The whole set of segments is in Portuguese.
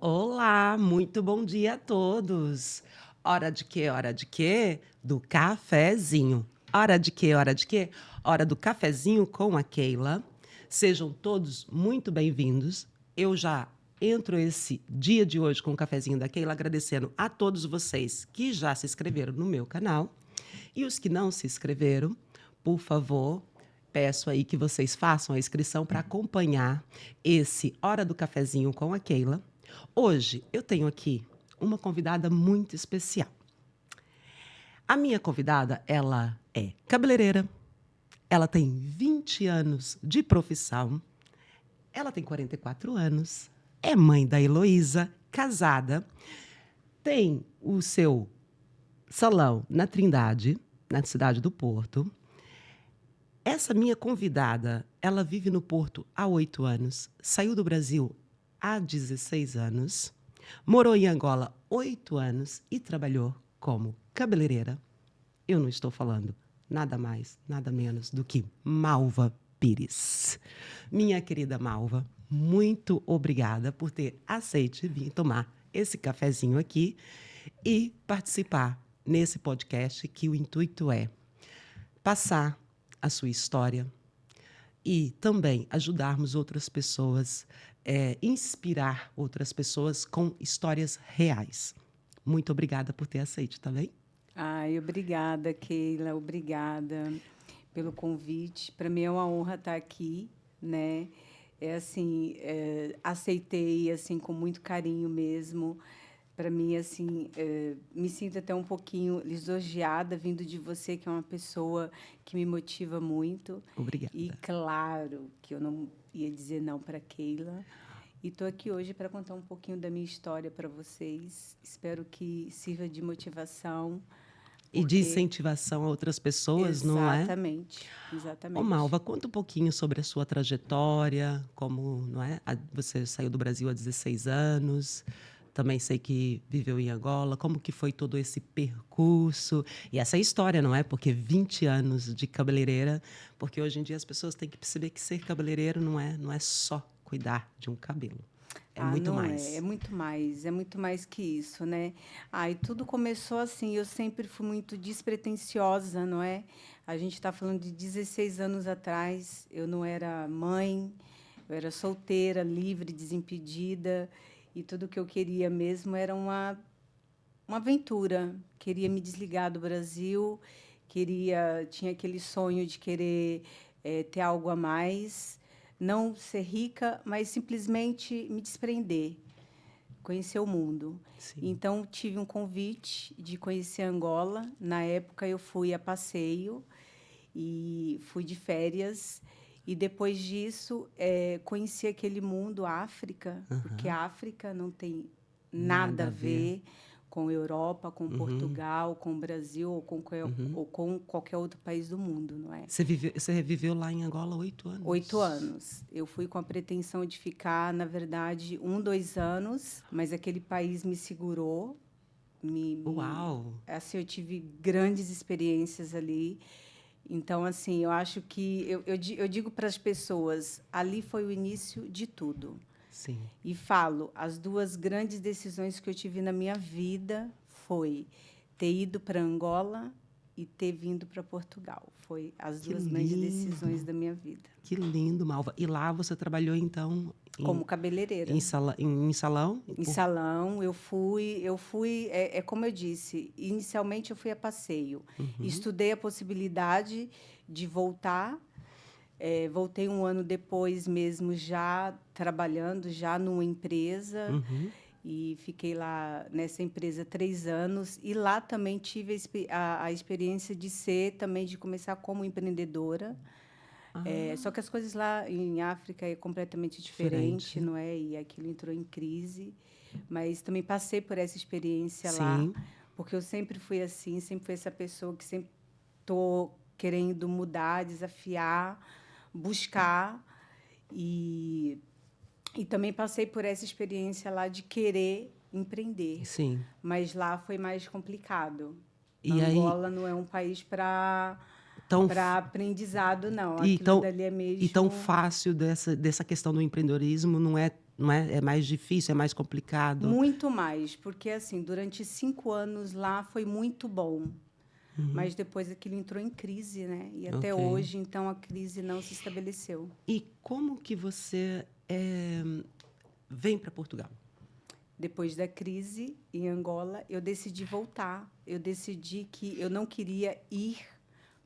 Olá, muito bom dia a todos. Hora de quê? Hora de quê? Do cafezinho. Hora de quê? Hora de quê? Hora do cafezinho com a Keila. Sejam todos muito bem-vindos. Eu já entro esse dia de hoje com o cafezinho da Keila agradecendo a todos vocês que já se inscreveram no meu canal e os que não se inscreveram, por favor, peço aí que vocês façam a inscrição para acompanhar esse Hora do Cafezinho com a Keila. Hoje eu tenho aqui uma convidada muito especial. A minha convidada, ela é cabeleireira, ela tem 20 anos de profissão, ela tem 44 anos, é mãe da Heloísa, casada, tem o seu salão na Trindade, na cidade do Porto. Essa minha convidada, ela vive no Porto há 8 anos, saiu do Brasil há 16 anos, morou em Angola 8 anos e trabalhou como cabeleireira. Eu não estou falando nada mais, nada menos do que Malva Pires. Minha querida Malva, muito obrigada por ter aceito vir tomar esse cafezinho aqui e participar nesse podcast que o intuito é passar a sua história e também ajudarmos outras pessoas, inspirar outras pessoas com histórias reais. Muito obrigada por ter aceito, tá bem? Ai, obrigada, Keila, obrigada pelo convite. Para mim é uma honra estar aqui, né? Aceitei assim com muito carinho mesmo. Para mim, assim, me sinto até um pouquinho lisonjeada vindo de você, que é uma pessoa que me motiva muito. Obrigada. E claro que eu não ia dizer não para Keila. E estou aqui hoje para contar um pouquinho da minha história para vocês. Espero que sirva de motivação. E de incentivação a outras pessoas, não é? Exatamente, exatamente. Ô, Malva, conta um pouquinho sobre a sua trajetória, como, não é? Você saiu do Brasil há 16 anos, também sei que viveu em Angola, como que foi todo esse percurso e essa história, não é? Porque 20 anos de cabeleireira, porque hoje em dia as pessoas têm que perceber que ser cabeleireiro não é só cuidar de um cabelo. É muito não mais. É muito mais que isso, né? E tudo começou assim, eu sempre fui muito despretensiosa, não é? A gente está falando de 16 anos atrás, eu não era mãe, eu era solteira, livre, desimpedida, e tudo que eu queria mesmo era uma aventura. Queria me desligar do Brasil, tinha aquele sonho de querer ter algo a mais, não ser rica, mas simplesmente me desprender, conhecer o mundo. Sim. Então, tive um convite de conhecer Angola. Na época, eu fui a passeio e fui de férias. E, depois disso, conheci aquele mundo, África, porque a África não tem nada a ver com a Europa, com Portugal, com o Brasil ou com qualquer outro país do mundo, não é? Você viveu lá em Angola 8 anos? 8 anos. Eu fui com a pretensão de ficar, na verdade, 2 anos, mas aquele país me segurou. Uau! Assim, eu tive grandes experiências ali. Então, assim, eu acho que... Eu digo para as pessoas, ali foi o início de tudo. Sim. E falo, as 2 grandes decisões que eu tive na minha vida foi ter ido para Angola e ter vindo para Portugal. Foi as 2 grandes decisões da minha vida. Que lindo, Malva. E lá você trabalhou, então... Como cabeleireira. Em salão? Em salão, eu fui... como eu disse, inicialmente eu fui a passeio. Estudei a possibilidade de voltar. Voltei 1 ano depois mesmo, já trabalhando, já numa empresa. E fiquei lá nessa empresa 3 anos. E lá também tive a experiência de começar como empreendedora. Só que as coisas lá em África é completamente diferente, não é? E aquilo entrou em crise. Mas também passei por essa experiência lá, porque eu sempre fui assim, sempre fui essa pessoa que sempre estou querendo mudar, desafiar, buscar. E também passei por essa experiência lá de querer empreender. Sim. Mas lá foi mais complicado. E Angola não é um país para aprendizado, não. Aquilo dali é mesmo... E tão fácil dessa questão do empreendedorismo não é não é? É mais difícil, é mais complicado? Muito mais, porque assim, durante 5 anos lá foi muito bom. Mas depois aquilo entrou em crise, né? E até Ok. hoje, então, a crise não se estabeleceu. E como que você vem para Portugal? Depois da crise em Angola, eu decidi voltar. Eu decidi que eu não queria ir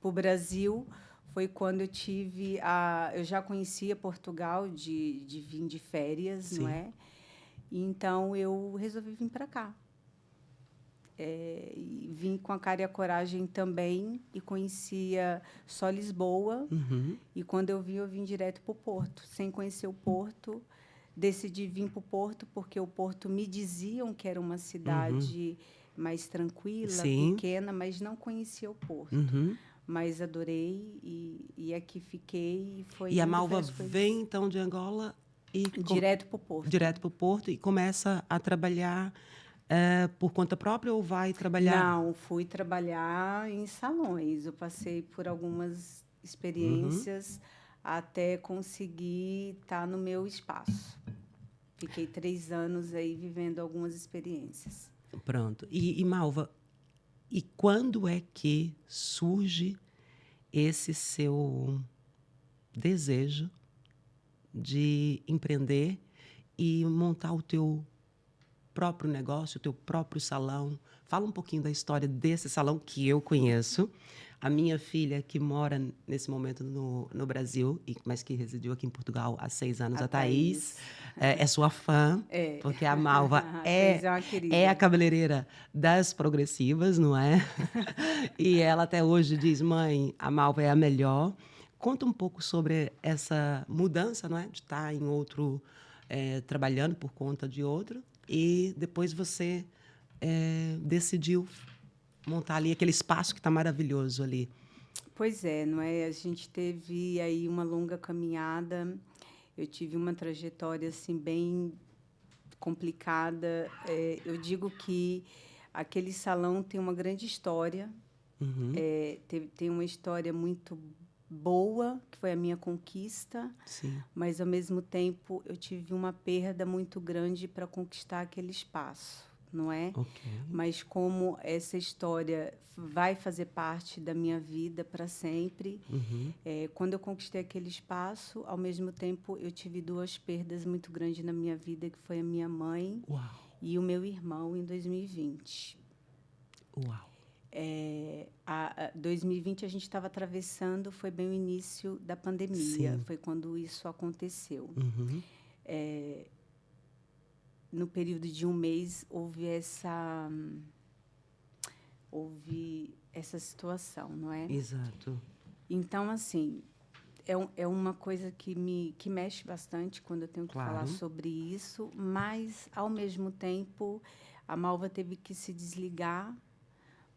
para o Brasil. Foi quando eu tive a... Eu já conhecia Portugal de vir de férias, não Sim. é? E então, eu resolvi vir para cá. E vim com a cara e a coragem também e conhecia só Lisboa. Uhum. E quando eu vim direto para o Porto, sem conhecer o Porto. Decidi vir para o Porto porque o Porto me diziam que era uma cidade mais tranquila, Sim. pequena, mas não conhecia o Porto. Uhum. Mas adorei e aqui fiquei. Foi E a indo, foi Malva as coisas. vem, então, de Angola e Direto para o Porto. direto para o Porto e começa a trabalhar por conta própria ou vai trabalhar? Não, fui trabalhar em salões. Eu passei por algumas experiências até conseguir estar no meu espaço. Fiquei 3 anos aí vivendo algumas experiências. Pronto. E Malva, e quando é que surge esse seu desejo de empreender e montar o teu próprio negócio, o teu próprio salão? Fala um pouquinho da história desse salão que eu conheço. A minha filha, que mora nesse momento no Brasil, mas que residiu aqui em Portugal há 6 anos, a Thaís, é sua fã, porque a Malva A Thaís é uma querida. é a cabeleireira das progressivas, não é? E ela até hoje diz, mãe, a Malva é a melhor. Conta um pouco sobre essa mudança, não é? De estar em outro, trabalhando por conta de outro, e depois você decidiu montar ali aquele espaço que está maravilhoso ali. Pois é, não é? A gente teve aí uma longa caminhada. Eu tive uma trajetória assim bem complicada. Eu digo que aquele salão tem uma grande história. Tem uma história muito boa, que foi a minha conquista. Sim. Mas, ao mesmo tempo, eu tive uma perda muito grande para conquistar aquele espaço, não é? Ok. Mas como essa história vai fazer parte da minha vida para sempre, quando eu conquistei aquele espaço, ao mesmo tempo eu tive 2 perdas muito grandes na minha vida, que foi a minha mãe Uau. e o meu irmão em 2020. Uau. 2020 a gente estava atravessando, foi bem o início da pandemia, Sim. foi quando isso aconteceu. Uhum. No período de 1 mês houve essa situação, não é? Exato. Então, assim, é uma coisa que mexe bastante quando eu tenho que Claro. falar sobre isso, mas, ao mesmo tempo, a Malva teve que se desligar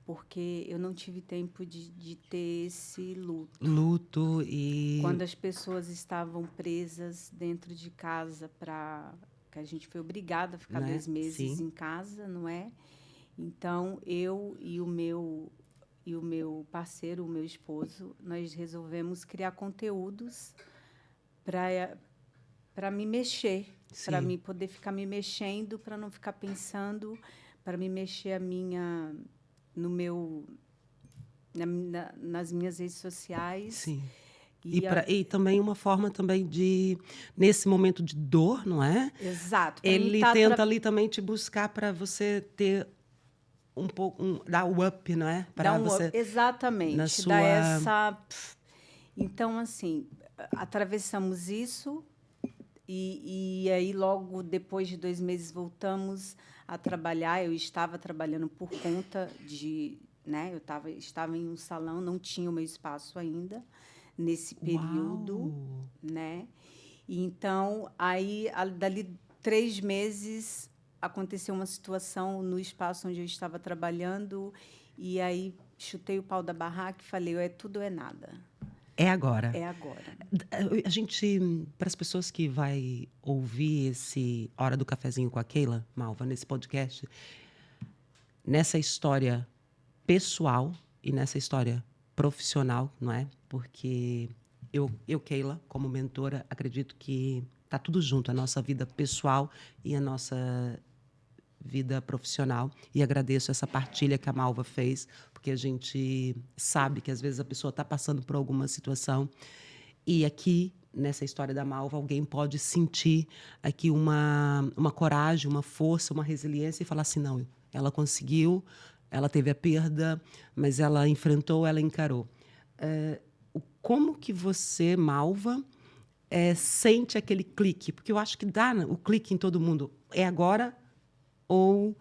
porque eu não tive tempo de ter esse luto. Luto e... Quando as pessoas estavam presas dentro de casa que a gente foi obrigada a ficar Né? 2 meses Sim. em casa, não é? Então, eu e o meu parceiro, o meu esposo, nós resolvemos criar conteúdos para me mexer, para Sim. mim poder ficar me mexendo, para não ficar pensando, para me mexer nas minhas redes sociais. Sim. E E também uma forma também de, nesse momento de dor, não é? Exato. pra Ele mim tá tenta ali também te buscar para você ter um pouco, dar o up, não é? Dá Para um você up, exatamente. na Dá sua... essa... Então, assim, atravessamos isso e aí, logo depois de 2 meses, voltamos a trabalhar. Eu estava trabalhando por conta de... Né? Eu estava em um salão, não tinha o meu espaço ainda nesse período. Uau. Né? E então, aí, dali 3 meses, aconteceu uma situação no espaço onde eu estava trabalhando e aí chutei o pau da barraca e falei, ou é tudo ou é nada. É agora. É agora. A gente, para as pessoas que vai ouvir esse Hora do Cafezinho com a Keila, Malva, nesse podcast, nessa história pessoal e nessa história profissional, não é? Porque eu, Keila, como mentora, acredito que tá tudo junto, a nossa vida pessoal e a nossa vida profissional. E agradeço essa partilha que a Malva fez, porque a gente sabe que às vezes a pessoa está passando por alguma situação e aqui, nessa história da Malva, alguém pode sentir aqui uma coragem, uma força, uma resiliência e falar assim, não, ela conseguiu, ela teve a perda, mas ela enfrentou, ela encarou. Como que você, Malva, sente aquele clique? Porque eu acho que dá o clique em todo mundo. É agora ou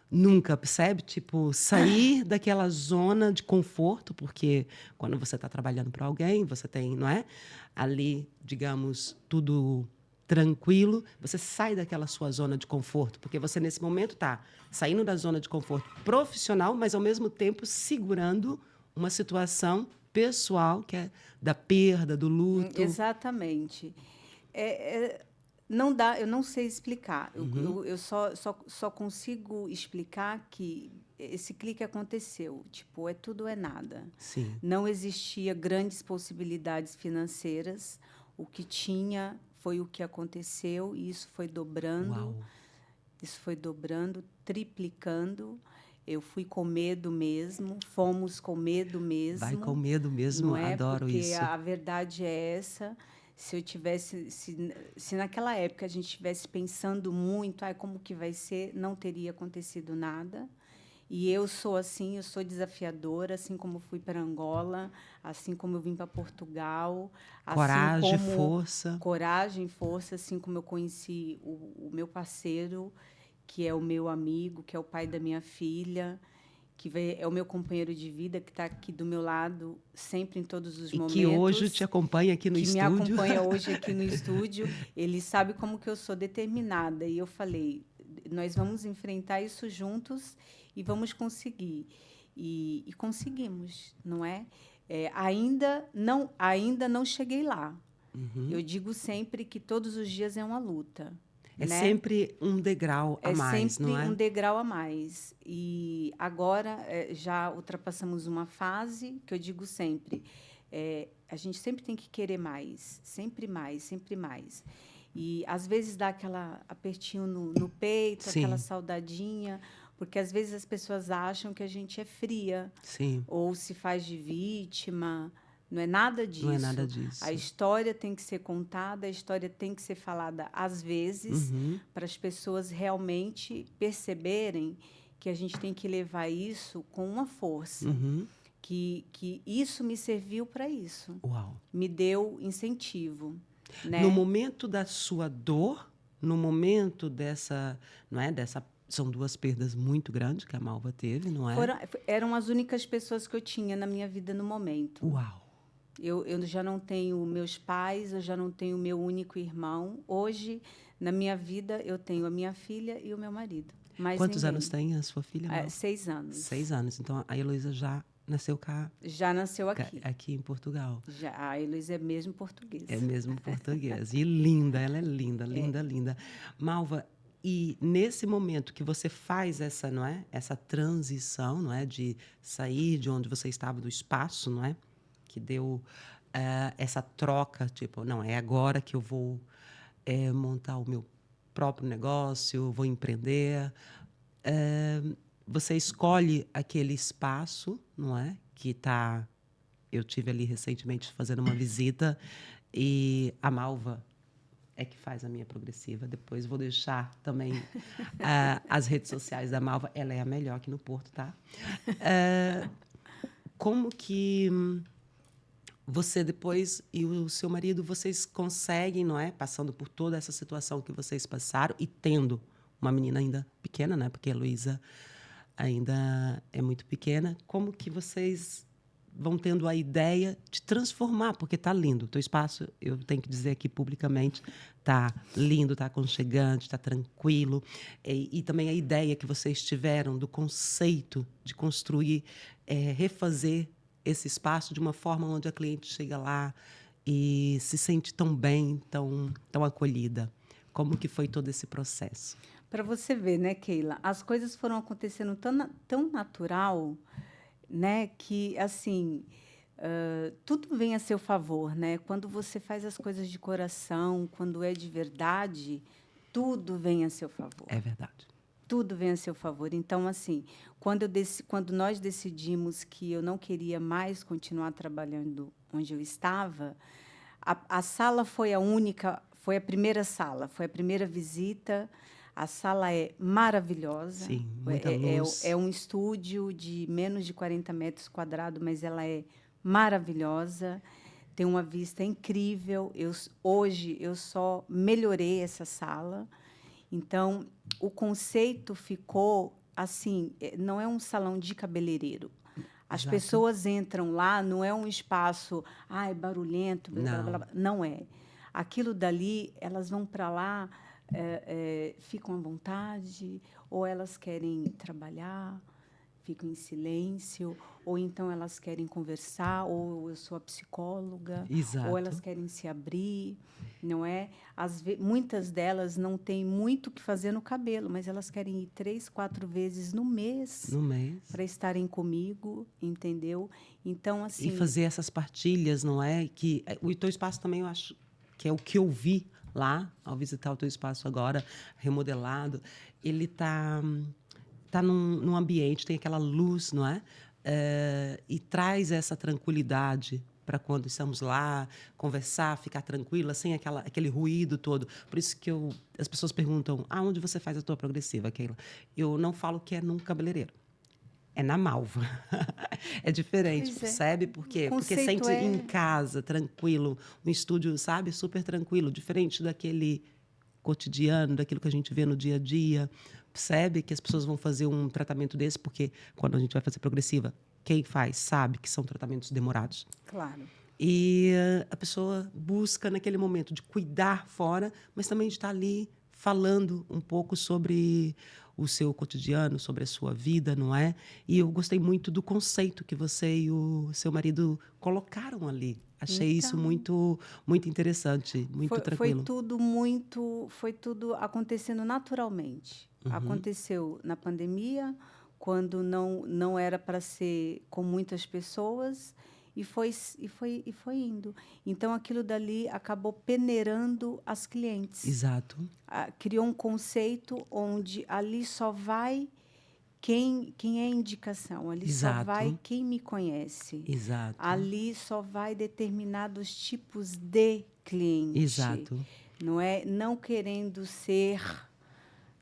nunca, percebe? Tipo, sair daquela zona de conforto, porque quando você está trabalhando para alguém, você tem, não é? Ali, digamos, tudo tranquilo, você sai daquela sua zona de conforto, porque você, nesse momento, está saindo da zona de conforto profissional, mas, ao mesmo tempo, segurando uma situação pessoal, que é da perda, do luto. Exatamente. Não dá, eu não sei explicar. Eu só consigo explicar que esse clique aconteceu. Tipo, é tudo ou é nada. Sim. Não existia grandes possibilidades financeiras. O que tinha foi o que aconteceu e isso foi dobrando. Uau. Isso foi dobrando, triplicando. Eu fui com medo mesmo, fomos com medo mesmo. Vai com medo mesmo, não é? adoro Porque isso. a verdade é essa. Se eu tivesse, se naquela época a gente estivesse pensando muito, como que vai ser, não teria acontecido nada. E eu sou assim, eu sou desafiadora, assim como fui para Angola, assim como eu vim para Portugal, Coragem, assim como força. coragem, força, assim como eu conheci o meu parceiro, que é o meu amigo, que é o pai da minha filha, que é o meu companheiro de vida, que está aqui do meu lado sempre em todos os momentos. E que hoje te acompanha aqui no estúdio. Que me acompanha hoje aqui no estúdio. Ele sabe como que eu sou determinada. E eu falei, nós vamos enfrentar isso juntos e vamos conseguir. E conseguimos, não é? Ainda não cheguei lá. Eu digo sempre que todos os dias é uma luta. É né? sempre um degrau a mais, não é? É sempre um degrau a mais. E agora já ultrapassamos uma fase que eu digo sempre, a gente sempre tem que querer mais, sempre mais, sempre mais. E às vezes dá aquela apertinho no peito, Sim. aquela saudadinha, porque às vezes as pessoas acham que a gente é fria. Sim. Ou se faz de vítima. Não é nada disso. Não é nada disso. A história tem que ser contada, a história tem que ser falada às vezes, para as pessoas realmente perceberem que a gente tem que levar isso com uma força. Que isso me serviu para isso. Uau. Me deu incentivo. Né? No momento da sua dor, no momento dessa, não é, são duas perdas muito grandes que a Malva teve, não é? Eram as únicas pessoas que eu tinha na minha vida no momento. Uau. Eu já não tenho meus pais, eu já não tenho meu único irmão. Hoje, na minha vida, eu tenho a minha filha e o meu marido. Quantos anos tem a sua filha? 6 anos. 6 anos. Então, a Heloísa já nasceu cá? Já nasceu aqui. Aqui em Portugal. Já, a Heloísa é mesmo portuguesa. É mesmo portuguesa. E linda, ela é linda, linda, linda. Malva, e nesse momento que você faz essa, não é? Essa transição, não é? De sair de onde você estava, do espaço, não é? Que deu essa troca, tipo, não, é agora que eu vou montar o meu próprio negócio, vou empreender. Você escolhe aquele espaço, não é? Que tá... Eu tive ali recentemente fazendo uma visita e a Malva é que faz a minha progressiva. Depois vou deixar também as redes sociais da Malva. Ela é a melhor aqui no Porto, tá? Como que você depois e o seu marido, vocês conseguem, não é? Passando por toda essa situação que vocês passaram e tendo uma menina ainda pequena, né? Porque a Heloísa ainda é muito pequena. Como que vocês vão tendo a ideia de transformar? Porque tá lindo. O teu espaço, eu tenho que dizer aqui publicamente, tá lindo, tá aconchegante, tá tranquilo. E também a ideia que vocês tiveram do conceito de construir, refazer esse espaço de uma forma onde a cliente chega lá e se sente tão bem, tão acolhida. Como que foi todo esse processo? Para você ver, né, Keila? As coisas foram acontecendo tão natural, né, que, assim, tudo vem a seu favor, né? Quando você faz as coisas de coração, quando é de verdade, tudo vem a seu favor. É verdade. Tudo vem a seu favor. Então, assim, quando nós decidimos que eu não queria mais continuar trabalhando onde eu estava, a sala foi foi a primeira sala, foi a primeira visita. A sala é maravilhosa. Sim, muita luz. É um estúdio de menos de 40 metros quadrados, mas ela é maravilhosa. Tem uma vista incrível. Hoje eu só melhorei essa sala. Então, o conceito ficou assim, não é um salão de cabeleireiro. As Exato. pessoas entram lá, não é um espaço, é barulhento, blá, blá, Não. blá. Não é. Aquilo dali, elas vão para lá, ficam à vontade, ou elas querem trabalhar, ficam em silêncio, ou então elas querem conversar, ou eu sou a psicóloga, Exato. ou elas querem se abrir, não é? Muitas delas não têm muito o que fazer no cabelo, mas elas querem ir 3, 4 vezes no mês para estarem comigo, entendeu? Então, assim... E fazer essas partilhas, não é? Que o teu espaço também, eu acho que é o que eu vi lá, ao visitar o teu espaço agora, remodelado, ele tá num ambiente, tem aquela luz, não é? E traz essa tranquilidade para quando estamos lá, conversar, ficar tranquila, sem aquele ruído todo. Por isso que as pessoas perguntam, onde você faz a tua progressiva, Keila? Eu não falo que é num cabeleireiro. É na Malva. É diferente, percebe? Por quê? Porque sente em casa, tranquilo, um estúdio, sabe? Super tranquilo, diferente daquele cotidiano, daquilo que a gente vê no dia a dia. Percebe que as pessoas vão fazer um tratamento desse, porque quando a gente vai fazer progressiva, quem faz sabe que são tratamentos demorados. Claro. E a pessoa busca naquele momento de cuidar fora, mas também de estar ali falando um pouco sobre o seu cotidiano, sobre a sua vida, não é? E eu gostei muito do conceito que você e o seu marido colocaram ali. Achei isso muito, muito interessante, muito tranquilo. Foi tudo acontecendo naturalmente. Aconteceu na pandemia, quando não era para ser com muitas pessoas, e foi indo. Então, aquilo dali acabou peneirando as clientes. Exato. Criou um conceito onde ali só vai quem é indicação, ali Exato. só vai quem me conhece. Exato. Ali só vai determinados tipos de cliente. Exato. Não é? Não querendo ser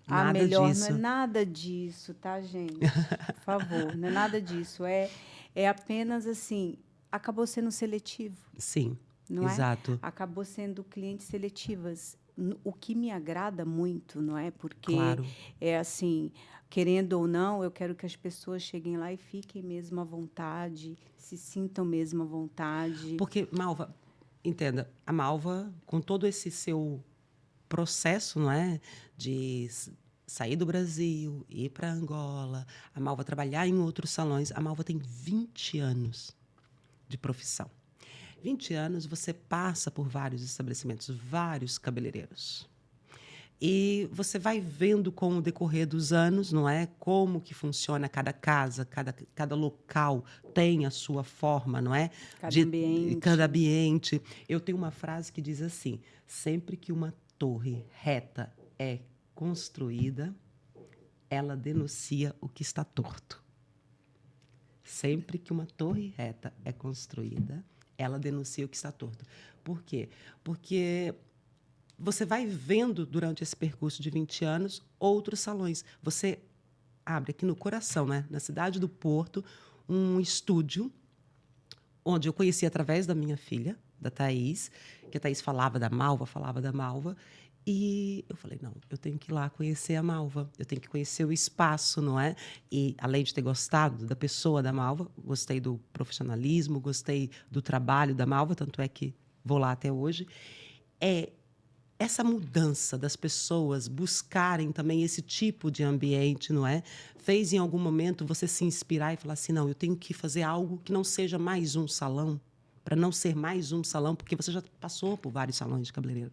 nada a melhor, disso. não é nada disso, tá, gente? Por favor, não é nada disso. É apenas assim, acabou sendo seletivo. Sim, não exato. É? Acabou sendo clientes seletivas. O que me agrada muito, não é? Porque claro. É assim, querendo ou não, eu quero que as pessoas cheguem lá e fiquem mesmo à vontade, se sintam mesmo à vontade. Porque, Malva, entenda, a Malva, com todo esse seu processo, não é? De sair do Brasil, ir para Angola, a Malva trabalhar em outros salões, a Malva tem 20 anos de profissão. 20 anos você passa por vários estabelecimentos, vários cabeleireiros. E você vai vendo com o decorrer dos anos, não é? Como que funciona cada casa, cada local tem a sua forma, não é? Cada ambiente. Eu tenho uma frase que diz assim: sempre que uma torre reta é construída, ela denuncia o que está torto. Sempre que uma torre reta é construída, ela denuncia o que está torto. Por quê? Porque você vai vendo, durante esse percurso de 20 anos, outros salões. Você abre aqui no coração, né? Na cidade do Porto, um estúdio onde eu conheci através da minha filha, da Thaís, que a Thaís falava da Malva, e eu falei, não, eu tenho que ir lá conhecer a Malva, eu tenho que conhecer o espaço, não é? E, além de ter gostado da pessoa da Malva, gostei do profissionalismo, gostei do trabalho da Malva, tanto é que vou lá até hoje. Essa mudança das pessoas buscarem também esse tipo de ambiente, não é? Fez, em algum momento, você se inspirar e falar assim, não, eu tenho que fazer algo que não seja mais um salão, para não ser mais um salão, porque você já passou por vários salões de cabeleireiro.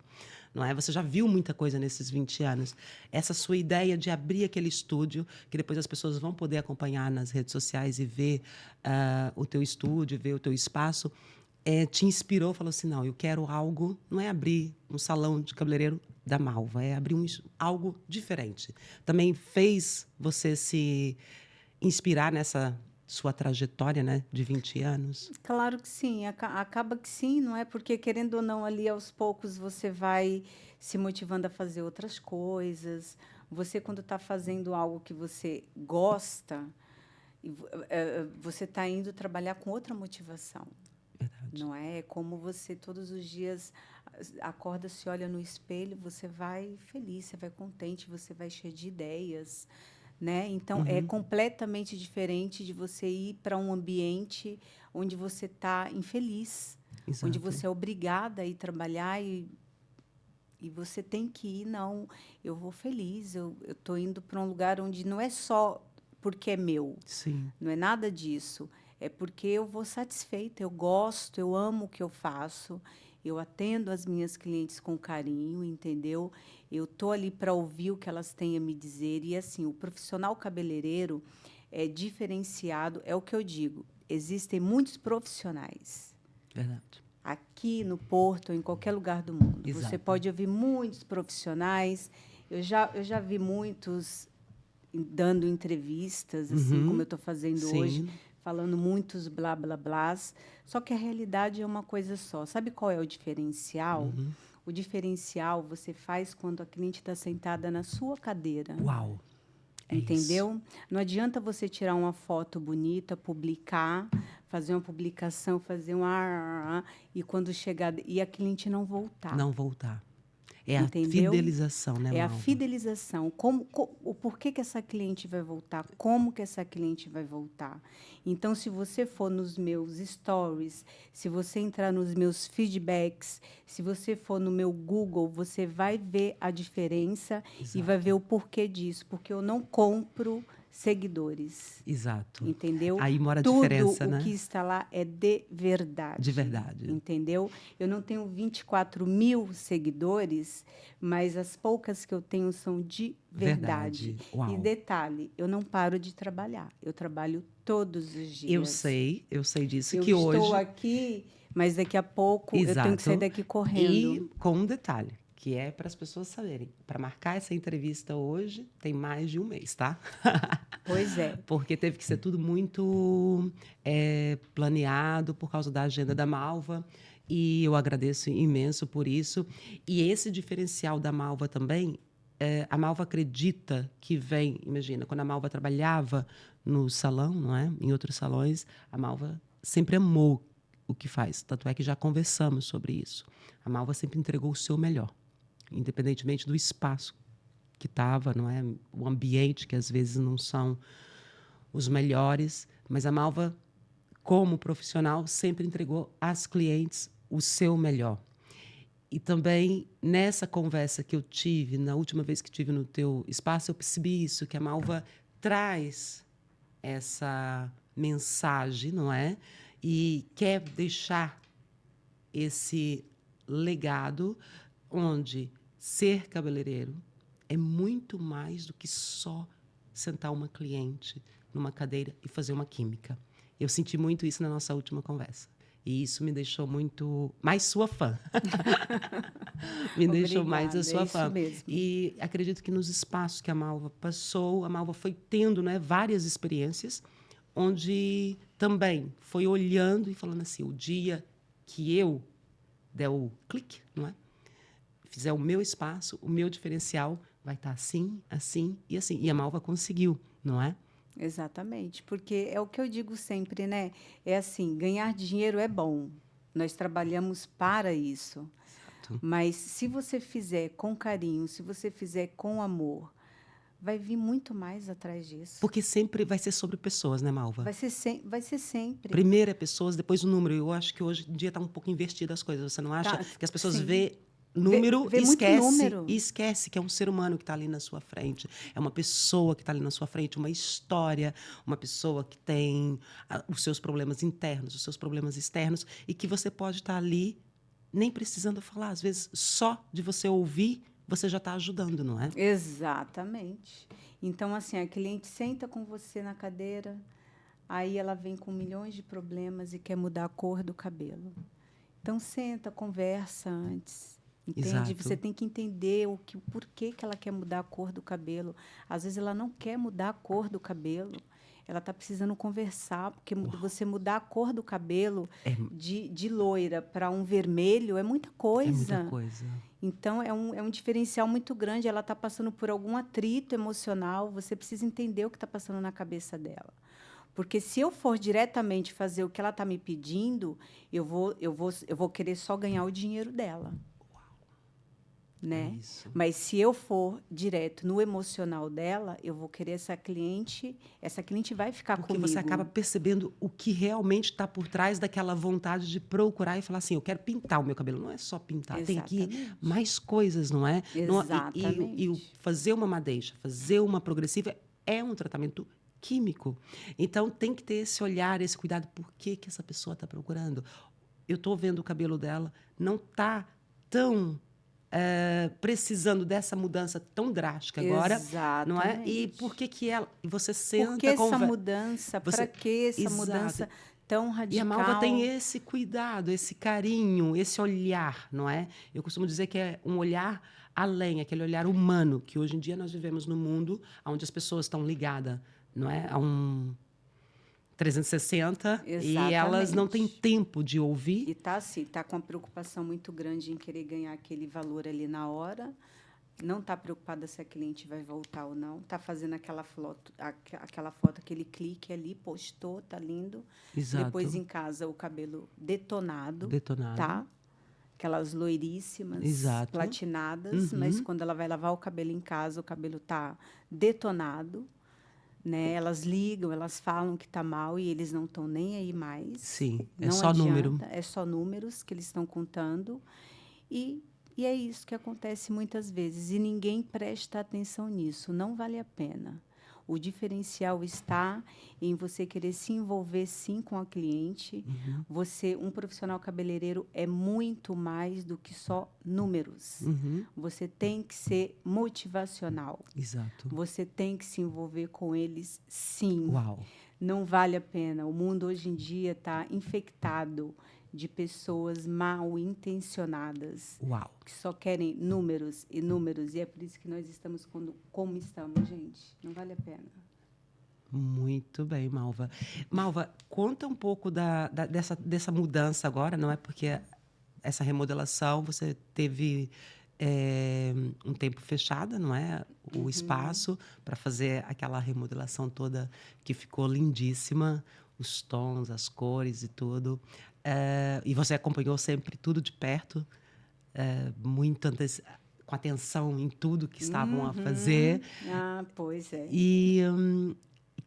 não é? Você já viu muita coisa nesses 20 anos. Essa sua ideia de abrir aquele estúdio, que depois as pessoas vão poder acompanhar nas redes sociais e ver o teu estúdio, ver o teu espaço, te inspirou, falou assim, não, eu quero algo, não é abrir um salão de cabeleireiro da Malva, é abrir algo diferente. Também fez você se inspirar nessa sua trajetória, né, de 20 anos? Claro que sim, acaba que sim, não é? Porque, querendo ou não, ali aos poucos você vai se motivando a fazer outras coisas. Você, quando está fazendo algo que você gosta, você está indo trabalhar com outra motivação. Verdade. Não é? É como você todos os dias acorda, se olha no espelho, você vai feliz, você vai contente, você vai cheio de ideias, né? Então, é completamente diferente de você ir para um ambiente onde você está infeliz, Exato. onde você é obrigada a ir trabalhar e você tem que ir, não, eu vou feliz, eu estou indo para um lugar onde não é só porque é meu, Sim. não é nada disso, é porque eu vou satisfeita, eu gosto, eu amo o que eu faço, eu atendo as minhas clientes com carinho, entendeu? Eu estou ali para ouvir o que elas têm a me dizer. E, assim, o profissional cabeleireiro é diferenciado, é o que eu digo. Existem muitos profissionais. Verdade. Aqui no Porto, em qualquer lugar do mundo. Exato. Você pode ouvir muitos profissionais. Eu já vi muitos dando entrevistas, assim como eu estou fazendo hoje, falando muitos blá, blá, blás. Só que a realidade é uma coisa só. Sabe qual é o diferencial? O diferencial você faz quando a cliente está sentada na sua cadeira. Uau! Entendeu? Isso. Não adianta você tirar uma foto bonita, publicar, fazer uma publicação, fazer e quando chegar e a cliente não voltar. Não voltar. É entendeu? A fidelização, né, É Malva? a fidelização. O porquê que essa cliente vai voltar? Como que essa cliente vai voltar? Então, se você for nos meus stories, se você entrar nos meus feedbacks, se você for no meu Google, você vai ver a diferença. Exato. E vai ver o porquê disso. Porque eu não compro seguidores. Exato. Entendeu? Aí mora a Tudo diferença, né? o que está lá é de verdade. De verdade. Entendeu? Eu não tenho 24 mil seguidores, mas as poucas que eu tenho são de verdade. Uau. E detalhe, eu não paro de trabalhar. Eu trabalho todos os dias. Eu sei disso. Eu que estou hoje... aqui, mas daqui a pouco Exato. eu tenho que sair daqui correndo. E com um detalhe, que é para as pessoas saberem. Para marcar essa entrevista hoje, tem mais de um mês, tá? Pois é. Porque teve que ser tudo muito planeado por causa da agenda da Malva. E eu agradeço imenso por isso. E esse diferencial da Malva também, a Malva acredita que vem... Imagina, quando a Malva trabalhava no salão, não é? Em outros salões, a Malva sempre amou o que faz. Tanto é que já conversamos sobre isso. A Malva sempre entregou o seu melhor, independentemente do espaço que estava, não é? O ambiente, que às vezes não são os melhores, mas a Malva, como profissional, sempre entregou às clientes o seu melhor. E também, nessa conversa que eu tive, na última vez que tive no teu espaço, eu percebi isso, que a Malva traz essa mensagem, não é? E quer deixar esse legado onde ser cabeleireiro é muito mais do que só sentar uma cliente numa cadeira e fazer uma química. Eu senti muito isso na nossa última conversa. E isso me deixou muito mais sua fã. Me deixou mais a sua fã. Isso mesmo. E acredito que nos espaços que a Malva passou, a Malva foi tendo, né, várias experiências, onde também foi olhando e falando assim, o dia que eu der o clique, não é? Fizer o meu espaço, o meu diferencial, vai estar assim, assim e assim. E a Malva conseguiu, não é? Exatamente, porque é o que eu digo sempre, né? É assim, ganhar dinheiro é bom. Nós trabalhamos para isso. Exato. Mas se você fizer com carinho, se você fizer com amor, vai vir muito mais atrás disso. Porque sempre vai ser sobre pessoas, né, Malva? Vai ser sempre. Primeiro é pessoas, depois o número. Eu acho que hoje em dia está um pouco invertido as coisas. Você não acha que as pessoas vê número vê e muito número. esquece que é um ser humano que está ali na sua frente. É uma pessoa que está ali na sua frente, uma história, uma pessoa que tem os seus problemas internos, os seus problemas externos, e que você pode estar ali nem precisando falar. Às vezes, só de você ouvir, você já está ajudando, não é? Exatamente. Então, assim, a cliente senta com você na cadeira, aí ela vem com milhões de problemas e quer mudar a cor do cabelo. Então, senta, conversa antes. Entende? Exato. Você tem que entender por que que ela quer mudar a cor do cabelo. Às vezes, ela não quer mudar a cor do cabelo. Ela está precisando conversar, porque você mudar a cor do cabelo É, de loira para um vermelho é muita é muita coisa. coisa. Então, é um diferencial muito grande. Ela está passando por algum atrito emocional. Você precisa entender o que está passando na cabeça dela. Porque se eu for diretamente fazer o que ela está me pedindo, eu vou querer só ganhar o dinheiro dela. Né? É isso. Mas se eu for direto no emocional dela, eu vou querer essa cliente vai ficar Porque comigo. você acaba percebendo o que realmente está por trás daquela vontade de procurar e falar assim, eu quero pintar o meu cabelo. Não é só pintar, tem aqui Exatamente. mais coisas, não é? E o fazer uma madeixa, fazer uma progressiva é um tratamento químico. Então, tem que ter esse olhar, esse cuidado. Por que essa pessoa está procurando? Eu estou vendo o cabelo dela, não está tão precisando dessa mudança tão drástica agora, Exatamente. não é? E por que ela... Você senta... Por que essa mudança? Para que essa Exato. Mudança tão radical? E a Malva tem esse cuidado, esse carinho, esse olhar, não é? Eu costumo dizer que é um olhar além, aquele olhar humano, que hoje em dia nós vivemos num mundo onde as pessoas estão ligadas, não é? A um 360. Exatamente. E elas não têm tempo de ouvir. E está assim, está com uma preocupação muito grande em querer ganhar aquele valor ali na hora. Não está preocupada se a cliente vai voltar ou não. Está fazendo aquela foto, aquele clique ali, postou, tá lindo. Exato. Depois em casa o cabelo detonado. Detonado. Tá? Aquelas loiríssimas, exato, platinadas, mas quando ela vai lavar o cabelo em casa, o cabelo está detonado. Né? Elas ligam, elas falam que está mal e eles não estão nem aí mais. Sim, é não só adianta, número. É só números que eles estão contando. E é isso que acontece muitas vezes. E ninguém presta atenção nisso. Não vale a pena. O diferencial está em você querer se envolver, sim, com a cliente. Um profissional cabeleireiro é muito mais do que só números. Você tem que ser motivacional. Exato. Você tem que se envolver com eles, sim. Uau. Não vale a pena. O mundo hoje em dia está infectado de pessoas mal intencionadas. Uau. Que só querem números e números. E é por isso que nós estamos como estamos, gente. Não vale a pena. Muito bem, Malva. Malva, conta um pouco dessa mudança agora, não é? Porque essa remodelação você teve um tempo fechada, não é? O espaço para fazer aquela remodelação toda que ficou lindíssima, os tons, as cores e tudo. E você acompanhou sempre tudo de perto, muito com atenção em tudo que estavam a fazer. Ah, pois é. E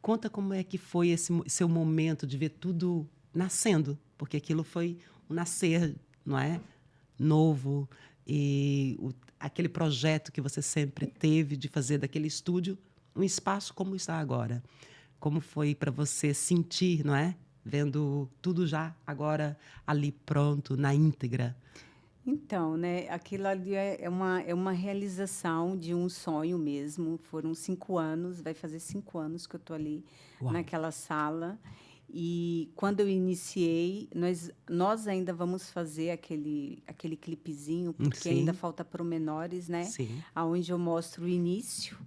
conta como é que foi esse seu momento de ver tudo nascendo, porque aquilo foi um nascer, não é? Novo. E aquele projeto que você sempre teve de fazer daquele estúdio um espaço como está agora. Como foi para você sentir, não é? Vendo tudo já agora ali pronto, na íntegra. Então, né, aquilo ali é uma realização de um sonho mesmo. Foram 5 anos, vai fazer 5 anos que eu estou ali naquela sala. E quando eu iniciei, nós ainda vamos fazer aquele clipezinho, porque ainda falta pormenores, né? Sim. Onde eu mostro o início,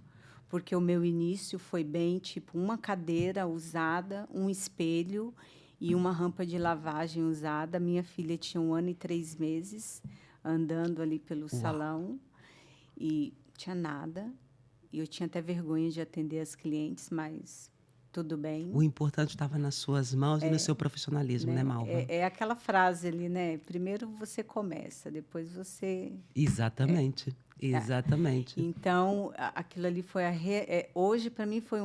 porque o meu início foi bem tipo uma cadeira usada, um espelho e uma rampa de lavagem usada. Minha filha tinha 1 ano e 3 meses andando ali pelo salão e tinha nada. E eu tinha até vergonha de atender as clientes, mas tudo bem. O importante estava nas suas mãos e no seu profissionalismo, né, Malva? É aquela frase ali, né? Primeiro você começa, depois você... Exatamente, exatamente. Então, aquilo ali foi hoje, para mim, foi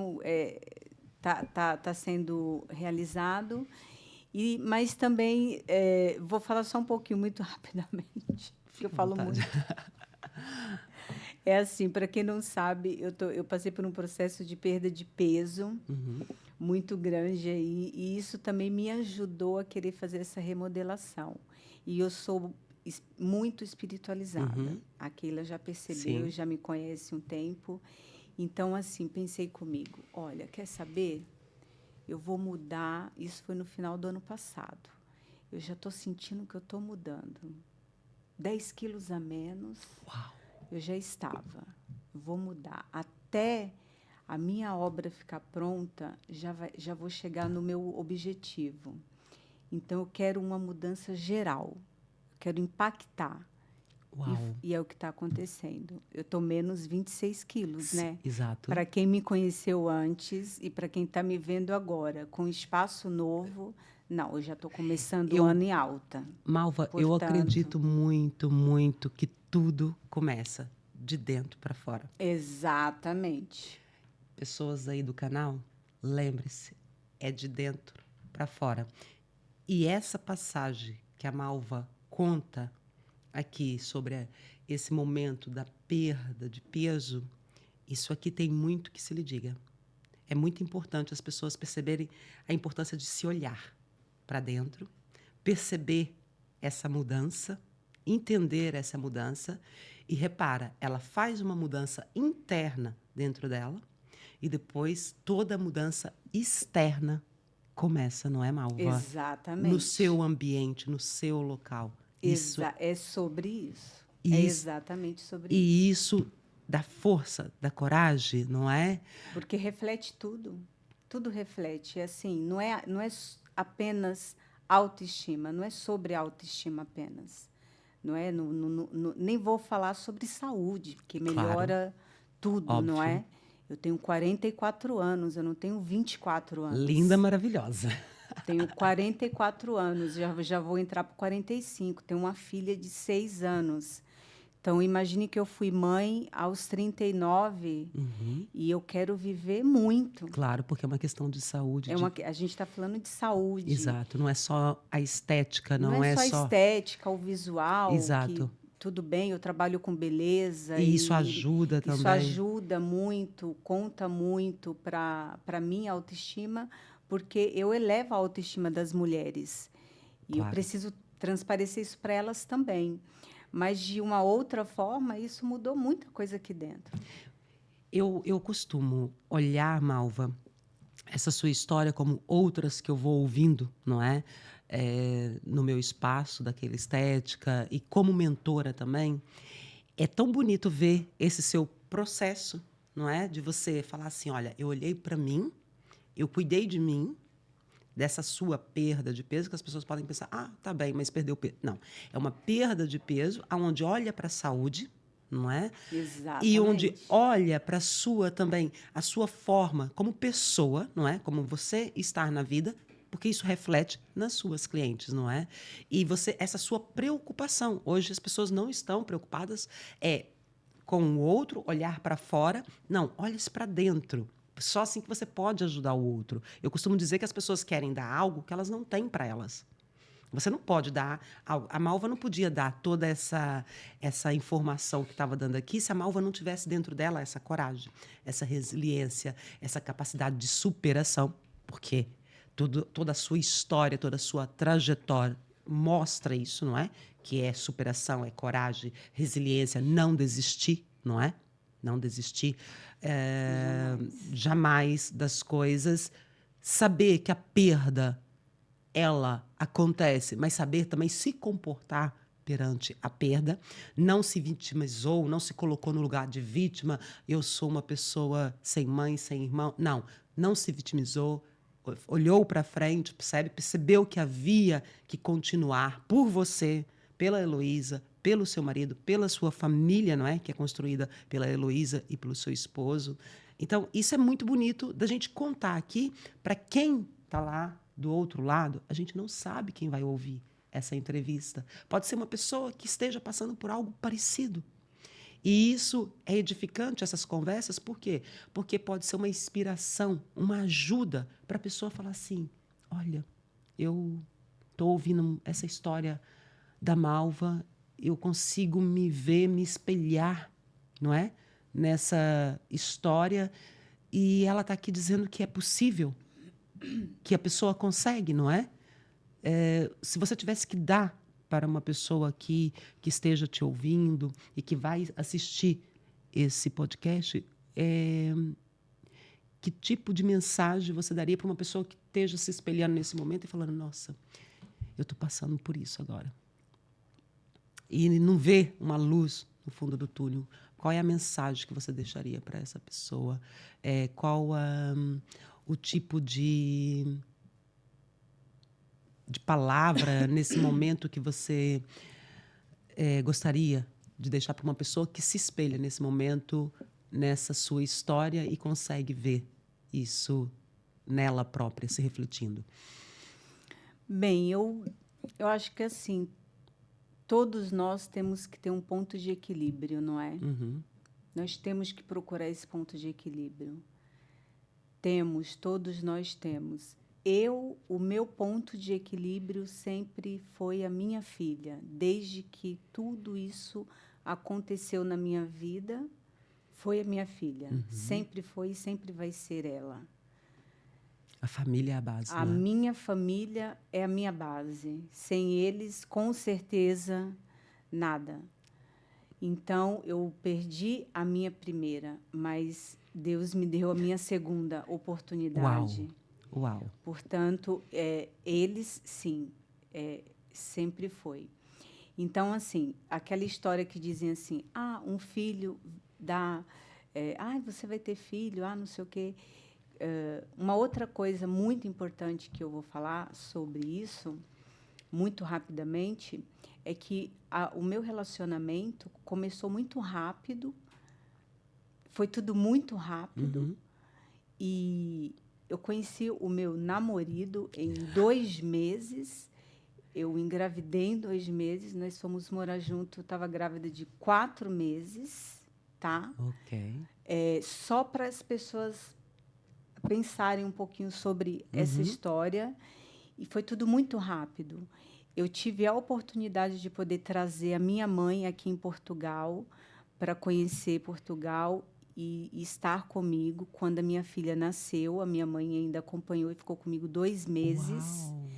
tá sendo realizado. Mas também, vou falar só um pouquinho, muito rapidamente, porque eu falo muito. É assim, para quem não sabe, eu passei por um processo de perda de peso muito grande aí, e isso também me ajudou a querer fazer essa remodelação. E eu sou muito espiritualizada. Uhum. A Keila já percebeu, Sim. já me conhece um tempo. Então, assim, pensei comigo, olha, quer saber? Eu vou mudar. Isso foi no final do ano passado. Eu já estou sentindo que eu estou mudando. 10 quilos a menos, Uau! eu já estava. Eu vou mudar. Até a minha obra ficar pronta, já vou chegar no meu objetivo. Então, eu quero uma mudança geral. Eu quero impactar. Uau! E é o que está acontecendo. Eu estou menos 26 quilos, né? Exato. Para quem me conheceu antes e para quem está me vendo agora, com espaço novo, não, eu já estou começando o ano em alta. Malva, eu Portanto, acredito muito, muito que tudo começa de dentro para fora. exatamente. Pessoas aí do canal, lembre-se, é de dentro para fora. E essa passagem que a Malva conta aqui sobre esse momento da perda de peso, isso aqui tem muito que se lhe diga. É muito importante as pessoas perceberem a importância de se olhar para dentro, perceber essa mudança, entender essa mudança e repara, ela faz uma mudança interna dentro dela e depois toda a mudança externa começa, não é, Malva? Exatamente. No seu ambiente, no seu local. Isso, É sobre isso. É isso exatamente sobre isso. e isso dá força, dá coragem, não é? Porque reflete tudo. Tudo reflete. Assim, não é apenas autoestima, não é sobre autoestima apenas. Não é? Nem vou falar sobre saúde, porque Claro, melhora tudo, não óbvio. é? Eu tenho 44 anos, eu não tenho 24 anos. Linda, maravilhosa. Tenho 44 anos, já vou entrar para 45. Tenho uma filha de 6 anos. Então, imagine que eu fui mãe aos 39 e eu quero viver muito. Claro, porque é uma questão de saúde. A gente está falando de saúde. Exato, não é só a estética, Não não é é só a só. estética, o visual, Exato. que tudo bem, eu trabalho com beleza. E isso ajuda Isso também. ajuda muito, conta muito para a minha autoestima, porque eu elevo a autoestima das mulheres. E eu Claro. preciso transparecer isso para elas também. Mas, de uma outra forma, isso mudou muita coisa aqui dentro. Eu costumo olhar, Malva, essa sua história como outras que eu vou ouvindo, não é? No meu espaço daquela estética e como mentora também. É tão bonito ver esse seu processo, não é? De você falar assim, olha, eu olhei para mim, eu cuidei de mim, dessa sua perda de peso, que as pessoas podem pensar, ah, tá bem, mas perdeu peso. Não, é uma perda de peso onde olha para a saúde, não é? Exatamente. E onde olha para também a sua forma como pessoa, não é? Como você estar na vida, porque isso reflete nas suas clientes, não é? E essa sua preocupação. Hoje as pessoas não estão preocupadas com o outro, olhar para fora. Não, olhe-se para dentro. Só assim que você pode ajudar o outro. Eu costumo dizer que as pessoas querem dar algo que elas não têm para elas. Você não pode dar algo. A Malva não podia dar toda essa informação que estava dando aqui se a Malva não tivesse dentro dela essa coragem, essa resiliência, essa capacidade de superação, porque toda a sua história, toda a sua trajetória mostra isso, não é? Que é superação, é coragem, resiliência, não desistir, não é? Não desistir jamais das coisas, saber que a perda ela acontece, mas saber também se comportar perante a perda, não se vitimizou, não se colocou no lugar de vítima, eu sou uma pessoa sem mãe, sem irmão, não se vitimizou, olhou para frente, percebeu que havia que continuar por você, pela Heloísa, pelo seu marido, pela sua família, não é? Que é construída pela Heloísa e pelo seu esposo. Então, isso é muito bonito da gente contar aqui para quem está lá do outro lado. A gente não sabe quem vai ouvir essa entrevista. Pode ser uma pessoa que esteja passando por algo parecido. E isso é edificante, essas conversas, por quê? Porque pode ser uma inspiração, uma ajuda para a pessoa falar assim, olha, eu estou ouvindo essa história da Malva, eu consigo me ver, me espelhar, não é? Nessa história, e ela está aqui dizendo que é possível, que a pessoa consegue, não é? Se você tivesse que dar para uma pessoa aqui que esteja te ouvindo e que vai assistir esse podcast, que tipo de mensagem você daria para uma pessoa que esteja se espelhando nesse momento e falando, nossa, eu estou passando por isso agora. E não vê uma luz no fundo do túnel. Qual é a mensagem que você deixaria para essa pessoa? Qual o tipo de palavra nesse momento que você gostaria de deixar para uma pessoa que se espelha nesse momento, nessa sua história e consegue ver isso nela própria, se refletindo? Bem, eu acho que assim, todos nós temos que ter um ponto de equilíbrio, não é? Uhum. Nós temos que procurar esse ponto de equilíbrio. Todos nós temos. O meu ponto de equilíbrio sempre foi a minha filha. Desde que tudo isso aconteceu na minha vida, foi a minha filha. Uhum. Sempre foi e sempre vai ser ela. A família é a base, A não é? minha família é a minha base. Sem eles, com certeza, nada. Então, eu perdi a minha primeira, mas Deus me deu a minha segunda oportunidade. Uau. Portanto, eles, sim, sempre foi. Então, assim, aquela história que dizem assim, um filho dá... você vai ter filho, não sei o quê. Uma outra coisa muito importante que eu vou falar sobre isso, muito rapidamente, é que o meu relacionamento começou muito rápido, foi tudo muito rápido, Uhum. e eu conheci o meu namorado em 2 meses, eu engravidei em 2 meses, nós fomos morar junto, eu estava grávida de 4 meses, tá? Ok. Só para as pessoas pensarem um pouquinho sobre essa Uhum. história, e foi tudo muito rápido. Eu tive a oportunidade de poder trazer a minha mãe aqui em Portugal para conhecer Portugal e estar comigo quando a minha filha nasceu. A minha mãe ainda acompanhou e ficou comigo 2 meses. Uau.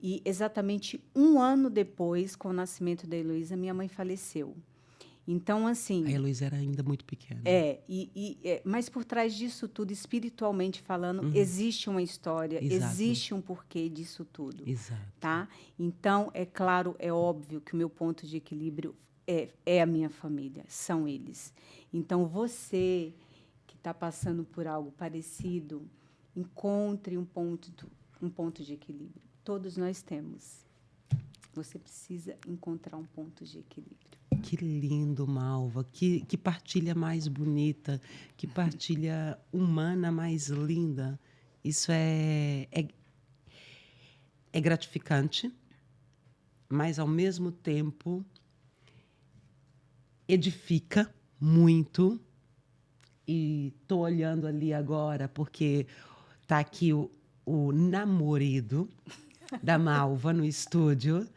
E exatamente 1 ano depois, com o nascimento da Heloísa, minha mãe faleceu. Então, assim... A Heloísa era ainda muito pequena. Mas por trás disso tudo, espiritualmente falando, Uhum. existe uma história, Exato. existe um porquê disso tudo. Exato. Tá? Então, é claro, é óbvio que o meu ponto de equilíbrio é a minha família, são eles. Então, você que está passando por algo parecido, encontre um ponto de equilíbrio. Todos nós temos. Você precisa encontrar um ponto de equilíbrio. Que lindo, Malva. Que partilha mais bonita, que partilha humana mais linda. Isso é gratificante, mas, ao mesmo tempo, edifica muito. E estou olhando ali agora, porque está aqui o namorado da Malva no estúdio.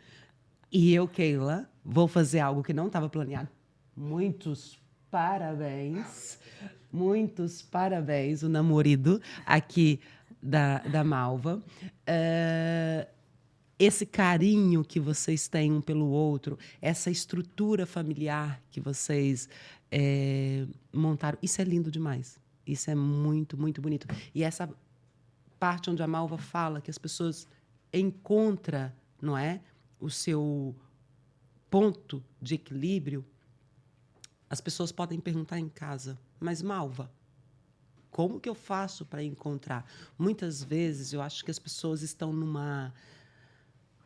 E eu, Keila, vou fazer algo que não estava planeado. Muitos parabéns. Muitos parabéns, o namorado aqui da Malva. Esse carinho que vocês têm um pelo outro, essa estrutura familiar que vocês montaram, isso é lindo demais. Isso é muito, muito bonito. E essa parte onde a Malva fala que as pessoas encontram, não é, o seu ponto de equilíbrio, as pessoas podem perguntar em casa, mas, Malva, como que eu faço para encontrar? Muitas vezes eu acho que as pessoas estão numa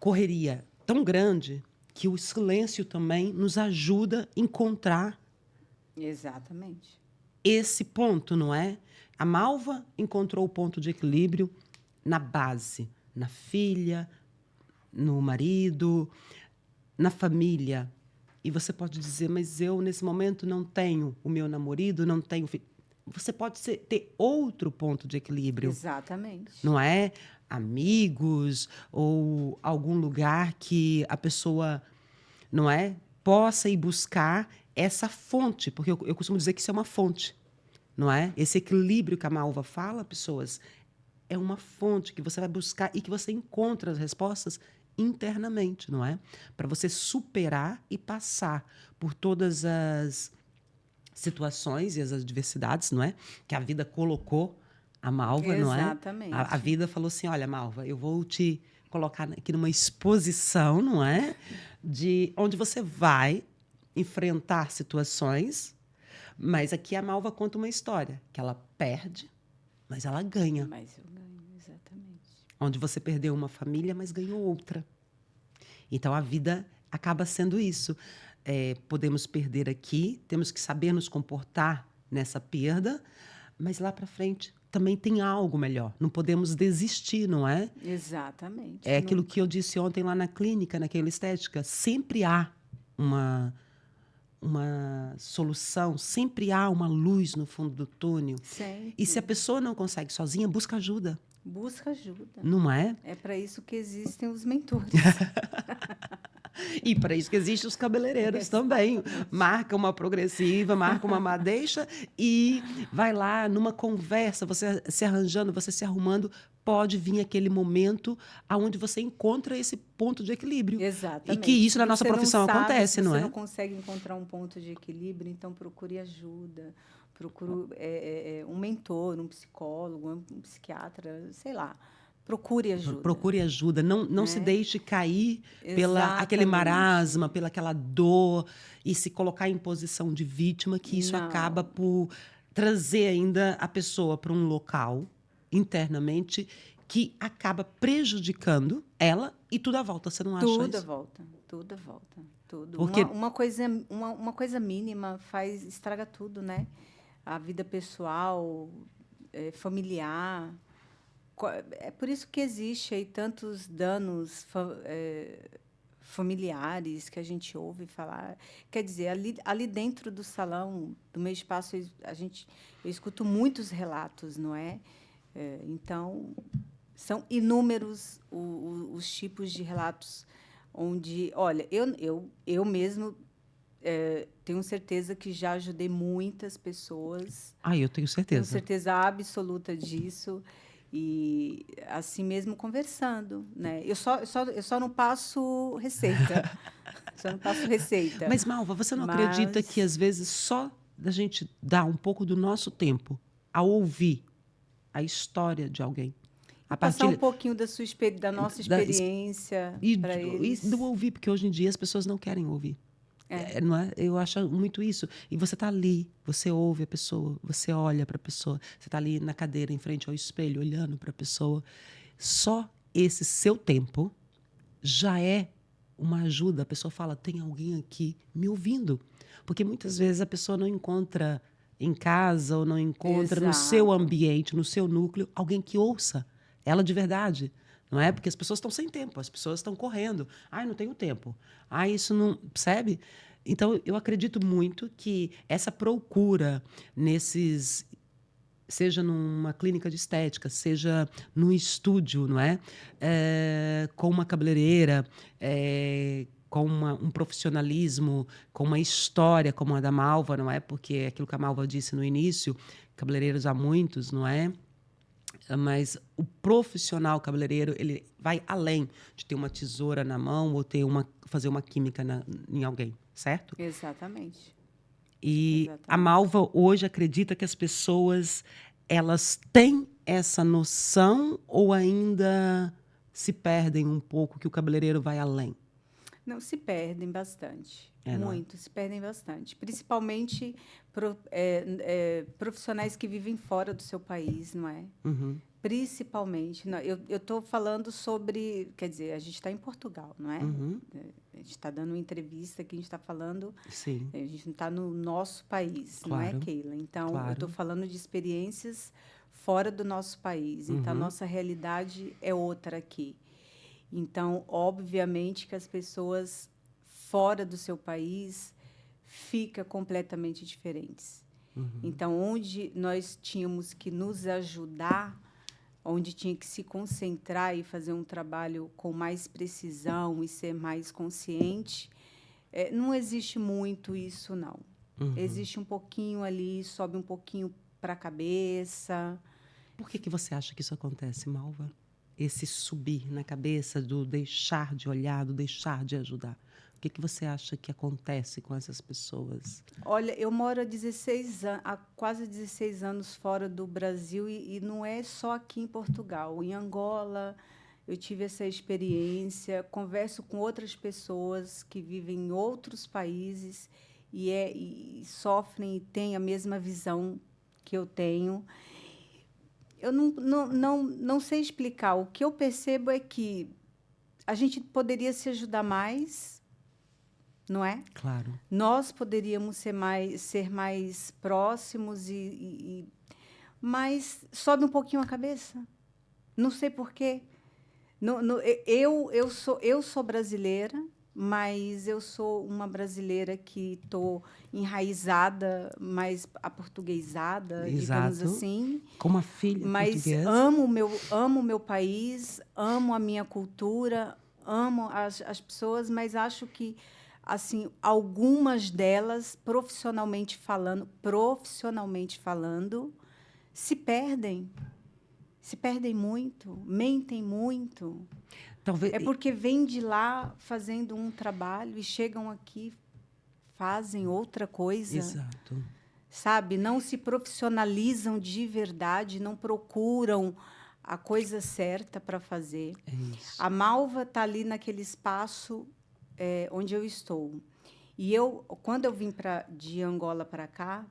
correria tão grande que o silêncio também nos ajuda a encontrar Exatamente. esse ponto, não é? A Malva encontrou o ponto de equilíbrio na base, na filha, no marido, na família. E você pode dizer, mas eu, nesse momento, não tenho o meu namorado, não tenho filho. Você pode ter outro ponto de equilíbrio. Exatamente. Não é? Amigos ou algum lugar que a pessoa, não é, possa ir buscar essa fonte. Porque eu costumo dizer que isso é uma fonte, não é? Esse equilíbrio que a Malva fala, pessoas, é uma fonte que você vai buscar e que você encontra as respostas internamente, não é? Para você superar e passar por todas as situações e as adversidades, não é? Que a vida colocou a Malva, não é? A Exatamente. vida falou assim: olha, Malva, eu vou te colocar aqui numa exposição, não é? De onde você vai enfrentar situações, mas aqui a Malva conta uma história que ela perde, mas ela ganha. Mas eu ganho, exatamente. Onde você perdeu uma família, mas ganhou outra. Então, a vida acaba sendo isso. Podemos perder aqui, temos que saber nos comportar nessa perda, mas lá para frente também tem algo melhor. Não podemos desistir, não é? Exatamente. É aquilo que Nunca. eu disse ontem lá na clínica, naquela estética. Sempre há uma, uma solução, sempre há uma luz no fundo do túnel. E se a Sempre. pessoa não consegue sozinha, busca ajuda, Busca ajuda. não é? É para isso que existem os mentores. E para isso que existem os cabeleireiros também. Exatamente. Marca uma progressiva, marca uma madeixa e vai lá numa conversa, você se arranjando, você se arrumando, pode vir aquele momento aonde você encontra esse ponto de equilíbrio. E que Exatamente. isso na nossa Você não profissão sabe, acontece, se não você é? não consegue encontrar um ponto de equilíbrio, então procure ajuda. Procure um mentor, um psicólogo, um psiquiatra, sei lá. Procure ajuda. Procure ajuda, não se Né? deixe cair pela aquele marasma, Exatamente. pela aquela dor e se colocar em posição de vítima, que isso acaba Não. por trazer ainda a pessoa para um local internamente que acaba prejudicando ela e tudo à volta. Você não acha Tudo à isso? volta. Tudo à volta. Tudo. Porque Uma coisa mínima estraga tudo, né? A vida pessoal, familiar. É por isso que existe aí tantos danos familiares que a gente ouve falar. Quer dizer, ali dentro do salão, do meu espaço, eu escuto muitos relatos, não é? Então, são inúmeros os tipos de relatos onde, olha, eu mesmo tenho certeza que já ajudei muitas pessoas. eu tenho Tenho certeza. certeza absoluta disso. E assim mesmo conversando, né? Eu só não passo receita. Só não passo receita. Mas, Malva, você não acredita que, Mas às vezes, só da gente dar um pouco do nosso tempo a ouvir a história de alguém, e a passar um partir pouquinho da nossa da, experiência e, para e do eles. ouvir, porque hoje em dia as pessoas não querem ouvir. É, Não é? Eu acho muito isso. E você está ali, você ouve a pessoa, você olha para a pessoa, você está ali na cadeira, em frente ao espelho, olhando para a pessoa. Só esse seu tempo já é uma ajuda. A pessoa fala, tem alguém aqui me ouvindo. Porque muitas vezes a pessoa não encontra em casa ou não encontra no seu exato. ambiente, no seu núcleo, alguém que ouça ela de verdade. Não é? Porque as pessoas estão sem tempo, as pessoas estão correndo. Ai, não tenho tempo. Ai, isso não. Percebe? Então, eu acredito muito que essa procura nesses. Seja numa clínica de estética, seja num estúdio, não é? Com uma cabeleireira, com um profissionalismo, com uma história como a da Malva, não é? Porque é aquilo que a Malva disse no início, cabeleireiros há muitos, não é? Mas o profissional cabeleireiro, ele vai além de ter uma tesoura na mão ou fazer uma química em alguém, certo? Exatamente. E a Exatamente. Malva hoje acredita que as pessoas elas têm essa noção ou ainda se perdem um pouco que o cabeleireiro vai além? Não, se perdem bastante. Não é? Muito, se perdem bastante. Principalmente profissionais que vivem fora do seu país, não é? Uhum, Principalmente. Não, eu estou falando sobre. Quer dizer, a gente está em Portugal, não é? uhum, A gente está dando uma entrevista aqui, a gente está falando. sim, A gente não está no nosso país, não é, claro, Keila? Então, eu estou claro. falando de experiências fora do nosso país. Então, a Uhum, nossa realidade é outra aqui. Então, obviamente que as pessoas fora do seu país ficam completamente diferentes. uhum, Então, onde nós tínhamos que nos ajudar, onde tinha que se concentrar e fazer um trabalho com mais precisão e ser mais consciente, não existe muito isso, não. uhum. Existe um pouquinho ali, sobe um pouquinho para a cabeça. Por que você acha que isso acontece, Malva? esse subir na cabeça do deixar de olhar, do deixar de ajudar? O que você acha que acontece com essas pessoas? Olha, eu moro há quase 16 anos fora do Brasil e não é só aqui em Portugal. Em Angola, eu tive essa experiência, converso com outras pessoas que vivem em outros países e sofrem e têm a mesma visão que eu tenho. Eu não sei explicar. O que eu percebo é que a gente poderia se ajudar mais, não é? Claro. Nós poderíamos ser mais próximos, mas sobe um pouquinho a cabeça. Não sei por quê. Eu sou brasileira, mas eu sou uma brasileira que estou enraizada, mais aportuguesada, digamos Exato. assim. Como a filha Mas portuguesa. amo o meu país, amo a minha cultura, amo as pessoas, mas acho que assim, algumas delas, profissionalmente falando, se perdem muito, mentem muito. Talvez. É porque vêm de lá fazendo um trabalho e chegam aqui, fazem outra coisa. Exato. Sabe? Não se profissionalizam de verdade, não procuram a coisa certa para fazer. É isso. A Malva está ali naquele espaço onde eu estou. E quando eu vim de Angola para cá,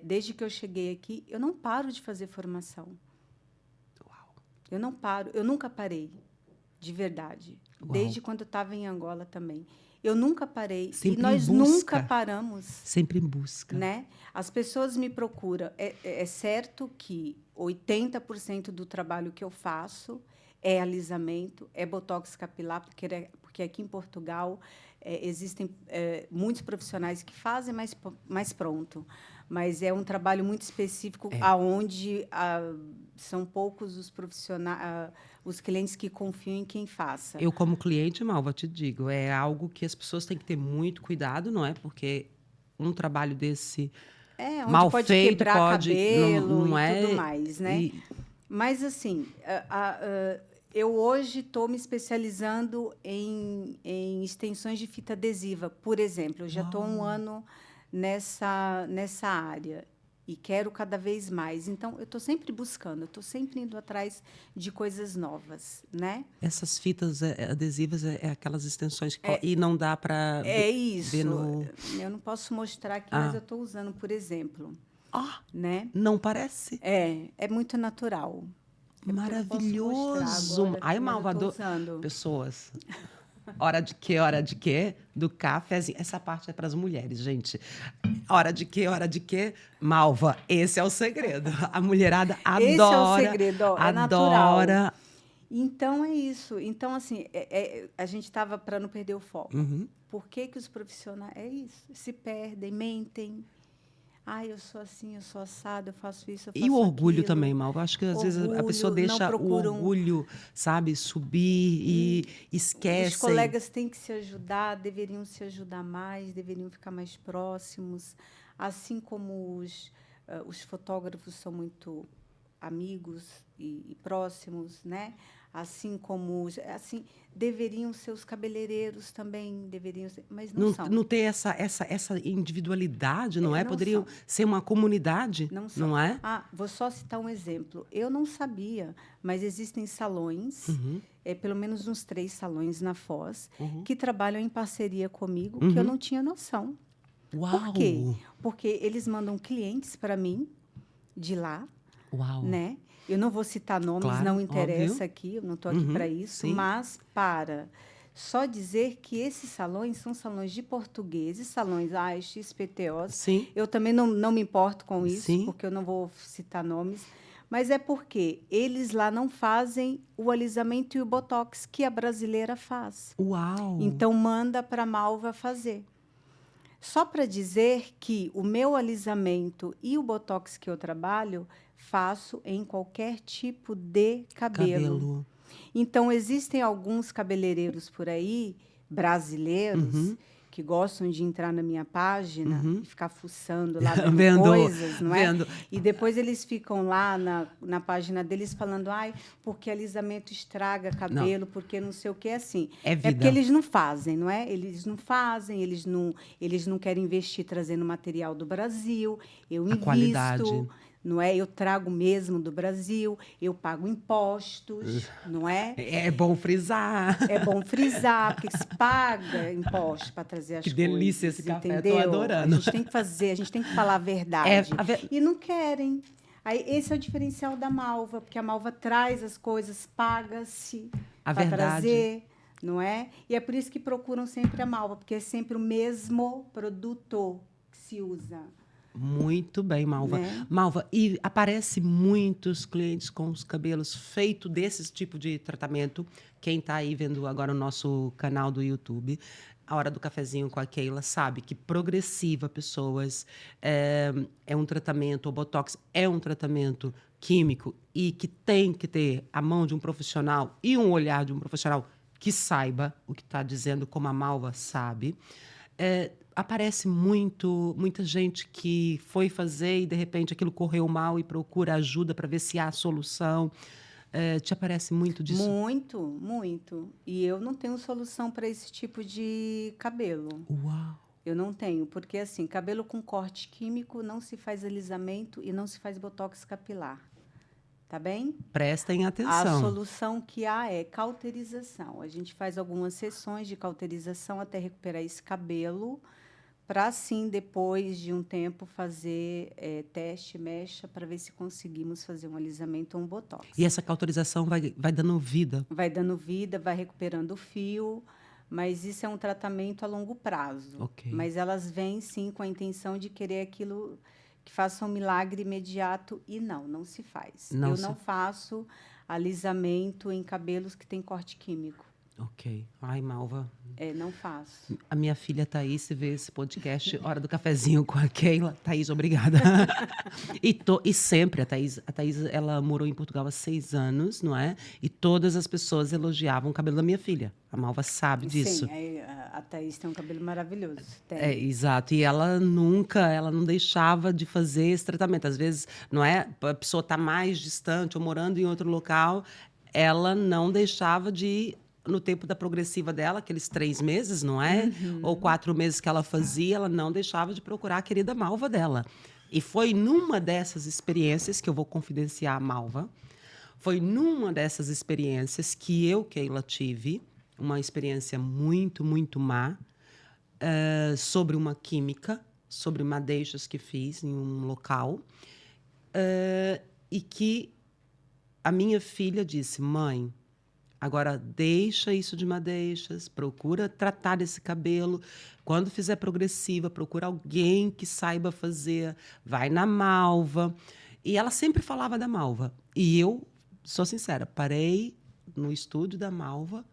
desde que eu cheguei aqui, eu não paro de fazer formação. Uau. Eu não paro, eu nunca parei, de verdade. Uau. Desde quando eu estava em Angola também. Eu nunca parei. Sempre e nós em busca. nunca paramos. Sempre em busca. Né? As pessoas me procuram. É certo que 80% do trabalho que eu faço é alisamento, é botox capilar, porque aqui em Portugal existem muitos profissionais que fazem mais pronto. Mas é um trabalho muito específico, onde são poucos os profissionais, os clientes que confiam em quem faça. Eu, como cliente, Malva, te digo, é algo que as pessoas têm que ter muito cuidado, não é? Porque um trabalho desse onde mal pode feito quebrar cabelo não e tudo mais, né? Mas, assim, eu hoje estou me especializando em extensões de fita adesiva, por exemplo. Eu já estou há um ano nessa área e quero cada vez mais. Então, eu estou sempre buscando, eu estou sempre indo atrás de coisas novas, né? Essas fitas adesivas é aquelas extensões e não dá para isso. ver no... Eu não posso mostrar aqui, mas eu estou usando, por exemplo. Né? Não parece? É muito natural. Maravilhoso. Ai, Malvador. Pessoas. Hora de quê? Hora de quê? Do cafezinho. Essa parte é para as mulheres, gente. Hora de quê? Hora de quê? Malva, esse é o segredo. A mulherada adora. Esse é o segredo, é natural. Adora. Então, é isso. Então, assim, a gente estava para não perder o foco. Uhum. Por que os profissionais... É isso. Se perdem, mentem. Eu sou assim, eu sou assado, eu faço isso, eu faço E o orgulho aquilo. também, Malva. Acho que às vezes a pessoa deixa o orgulho, sabe, subir e esquece. Os colegas têm que se ajudar, deveriam se ajudar mais, deveriam ficar mais próximos. Assim como os fotógrafos são muito amigos e próximos, né? Assim como deveriam ser os cabeleireiros também, deveriam ser, mas não são. Não ter essa individualidade, não é? Poderiam ser uma comunidade, não é? Vou só citar um exemplo. Eu não sabia, mas existem salões, pelo menos uns 3 salões na Foz, que trabalham em parceria comigo, que eu não tinha noção. Uau! Por quê? Porque eles mandam clientes para mim de lá, né? Eu não vou citar nomes, claro, não interessa óbvio. Aqui, eu não estou aqui para isso, sim. Mas só dizer que esses salões são salões de portugueses, salões XPTOs. Sim. Eu também não me importo com isso, sim. Porque eu não vou citar nomes, mas é porque eles lá não fazem o alisamento e o botox que a brasileira faz. Uau! Então, manda para a Malva fazer. Só para dizer que o meu alisamento e o botox que eu trabalho, faço em qualquer tipo de cabelo. Então, existem alguns cabeleireiros por aí, brasileiros, que gostam de entrar na minha página e ficar fuçando lá Vendo, vendo coisas, não é? vendo. E depois eles ficam lá na página deles falando, ai, porque alisamento estraga cabelo, porque não sei o que, assim. É É porque vida. eles não fazem, não é? Eles não fazem, eles não querem investir trazendo material do Brasil. Eu A qualidade. invisto, não é? Eu trago mesmo do Brasil, eu pago impostos, não é? É bom frisar. É bom frisar, porque se paga impostos para trazer as Que coisas. delícia esse café, tô entendeu? adorando. A gente tem que fazer, a gente tem que falar a verdade. E não querem. Aí, esse é o diferencial da Malva, porque a Malva traz as coisas, paga-se A para verdade. trazer, não é? E é por isso que procuram sempre a Malva, porque é sempre o mesmo produto que se usa. Muito bem, Malva. Né? Malva, e aparece muitos clientes com os cabelos feitos desse tipo de tratamento. Quem está aí vendo agora o nosso canal do YouTube, A Hora do Cafezinho com a Keila, sabe que progressiva, pessoas, é um tratamento, o Botox é um tratamento químico e que tem que ter a mão de um profissional e um olhar de um profissional que saiba o que está dizendo, como a Malva sabe. Aparece muita gente que foi fazer e, de repente, aquilo correu mal e procura ajuda para ver se há solução. Te aparece muito disso? Muito, muito. E eu não tenho solução para esse tipo de cabelo. Uau! Eu não tenho, porque assim, cabelo com corte químico não se faz alisamento e não se faz botox capilar. Tá bem? Prestem A atenção. solução que há é cauterização. A gente faz algumas sessões de cauterização até recuperar esse cabelo, para assim, depois de um tempo, fazer teste, mecha, para ver se conseguimos fazer um alisamento ou um botox. E essa cauterização vai dando vida? Vai dando vida, vai recuperando o fio, mas isso é um tratamento a longo prazo. Ok. Mas elas vêm, sim, com a intenção de querer aquilo que faça um milagre imediato, e não se faz. Não Eu se- não faço alisamento em cabelos que têm corte químico. Ok. Ai, Malva. Não faço. A minha filha Thaís vê esse podcast, Hora do Cafezinho com a Keila. Thaís, obrigada. E sempre, a Thaís, ela morou em Portugal há 6 anos, não é? E todas as pessoas elogiavam o cabelo da minha filha. A Malva sabe disso. Sim, a Thaís tem um cabelo maravilhoso. Tem. Exato. E ela não deixava de fazer esse tratamento. Às vezes, não é? A pessoa está mais distante ou morando em outro local, ela não deixava de ir no tempo da progressiva dela, aqueles 3 meses, não é? Ou 4 meses que ela fazia, ela não deixava de procurar a querida Malva dela. E foi numa dessas experiências que eu vou confidenciar a Malva. Foi numa dessas experiências que eu, Keila, tive uma experiência muito, muito má sobre uma química, sobre madeixas que fiz em um local, e que a minha filha disse: mãe, agora deixa isso de madeixas, procura tratar desse cabelo. Quando fizer progressiva, procura alguém que saiba fazer, vai na Malva. E ela sempre falava da Malva. E eu, sou sincera, parei no estúdio da Malva,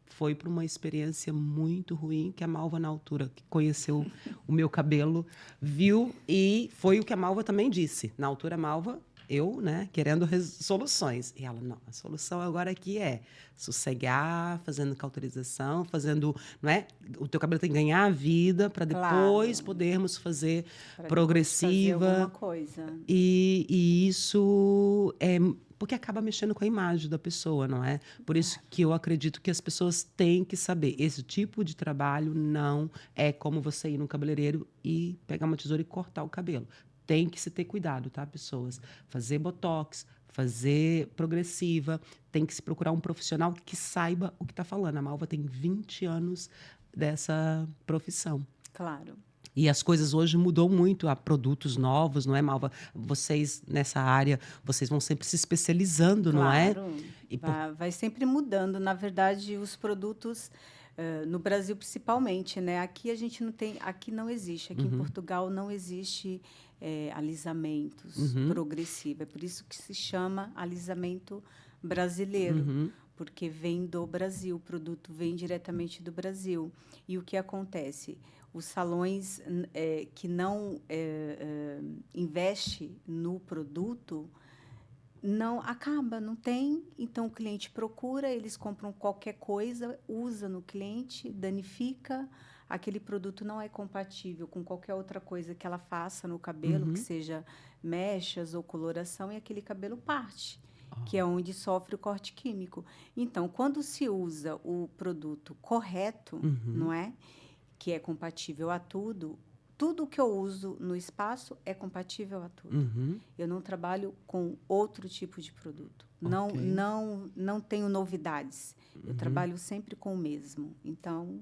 foi para uma experiência muito ruim, que a Malva, na altura, que conheceu o meu cabelo, viu, e foi o que a Malva também disse. Na altura, a Malva, eu, né, querendo soluções. E ela, não, a solução agora aqui é sossegar, fazendo cauterização, fazendo, não é? O teu cabelo tem que ganhar vida para depois podermos fazer Pra progressiva. fazer alguma coisa. E isso é porque acaba mexendo com a imagem da pessoa, não é? Por isso que eu acredito que as pessoas têm que saber. Esse tipo de trabalho não é como você ir no cabeleireiro e pegar uma tesoura e cortar o cabelo. Tem que se ter cuidado, tá, pessoas? Fazer botox, fazer progressiva, tem que se procurar um profissional que saiba o que está falando. A Malva tem 20 anos dessa profissão. Claro. E as coisas hoje mudou muito, há produtos novos, não é, Malva? Vocês, nessa área, vocês vão sempre se especializando, não é? Vai sempre mudando. Na verdade, os produtos, no Brasil principalmente, né? Aqui a gente não tem, aqui não existe. Aqui em Portugal não existe alisamentos progressivo. É por isso que se chama alisamento brasileiro. Porque vem do Brasil, o produto vem diretamente do Brasil. E o que acontece? Os salões que não investem no produto, não tem. Então, o cliente procura, eles compram qualquer coisa, usa no cliente, danifica aquele produto não é compatível com qualquer outra coisa que ela faça no cabelo, que seja mechas ou coloração, e aquele cabelo parte, que é onde sofre o corte químico. Então, quando se usa o produto correto, não é? Que é compatível a tudo, tudo que eu uso no espaço é compatível a tudo. Eu não trabalho com outro tipo de produto. Não tenho novidades. Eu trabalho sempre com o mesmo. Então...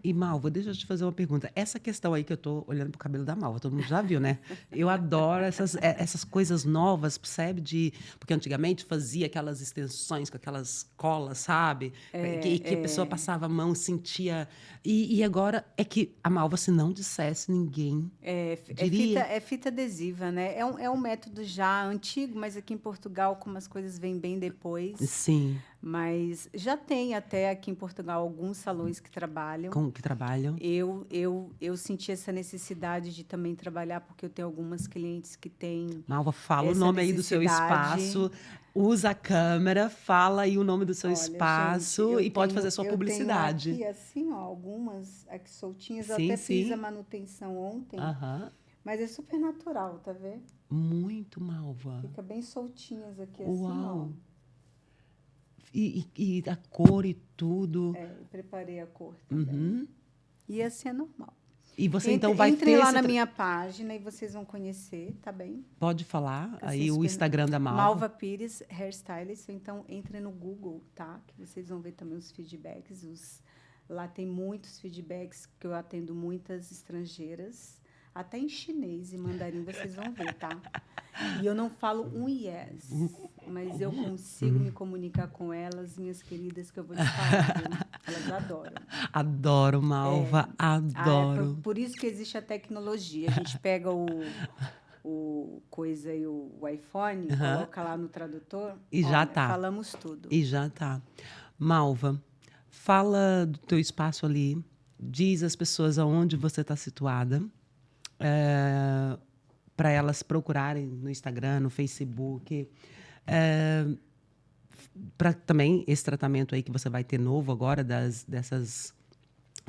E, Malva, deixa eu te fazer uma pergunta. Essa questão aí que eu tô olhando pro cabelo da Malva, todo mundo já viu, né? Eu adoro essas coisas novas, percebe? Porque antigamente fazia aquelas extensões com aquelas colas, sabe? Que a pessoa passava a mão, sentia... E agora é que a Malva, se não dissesse, ninguém diria. É fita adesiva, né? É um método já antigo, mas aqui em Portugal, como as coisas vêm bem depois... Sim. Mas já tem até aqui em Portugal alguns salões que trabalham. Como que trabalham? Eu senti essa necessidade de também trabalhar, porque eu tenho algumas clientes que têm. Malva, fala o nome aí do seu espaço, usa a câmera, fala aí o nome do seu espaço, gente, e pode fazer sua publicidade. Eu tenho aqui, assim, ó, algumas aqui soltinhas. Sim, eu até sim. fiz a manutenção ontem. Mas é super natural, tá vendo? Muito, Malva. Fica bem soltinhas aqui, Uau. assim, ó. E a cor e tudo. Eu preparei a cor também. E assim é normal. E você então vai ter... Entrem lá na minha página e vocês vão conhecer, tá bem? Pode falar aí o Instagram da Malva. Malva Pires Hairstylist. Então, entrem no Google, tá? Que vocês vão ver também os feedbacks. Lá tem muitos feedbacks, que eu atendo muitas estrangeiras. Até em chinês e mandarim vocês vão ver, tá? E eu não falo um yes, mas eu consigo me comunicar com elas, minhas queridas, que eu vou te falar, viu? Elas adoram. Adoro, Malva, adoro. Por isso que existe a tecnologia. A gente pega o coisa e o iPhone, coloca lá no tradutor, e já tá. Falamos tudo. E já tá. Malva, fala do teu espaço ali, diz às pessoas aonde você está situada, para elas procurarem no Instagram, no Facebook, para também esse tratamento aí que você vai ter novo agora, dessas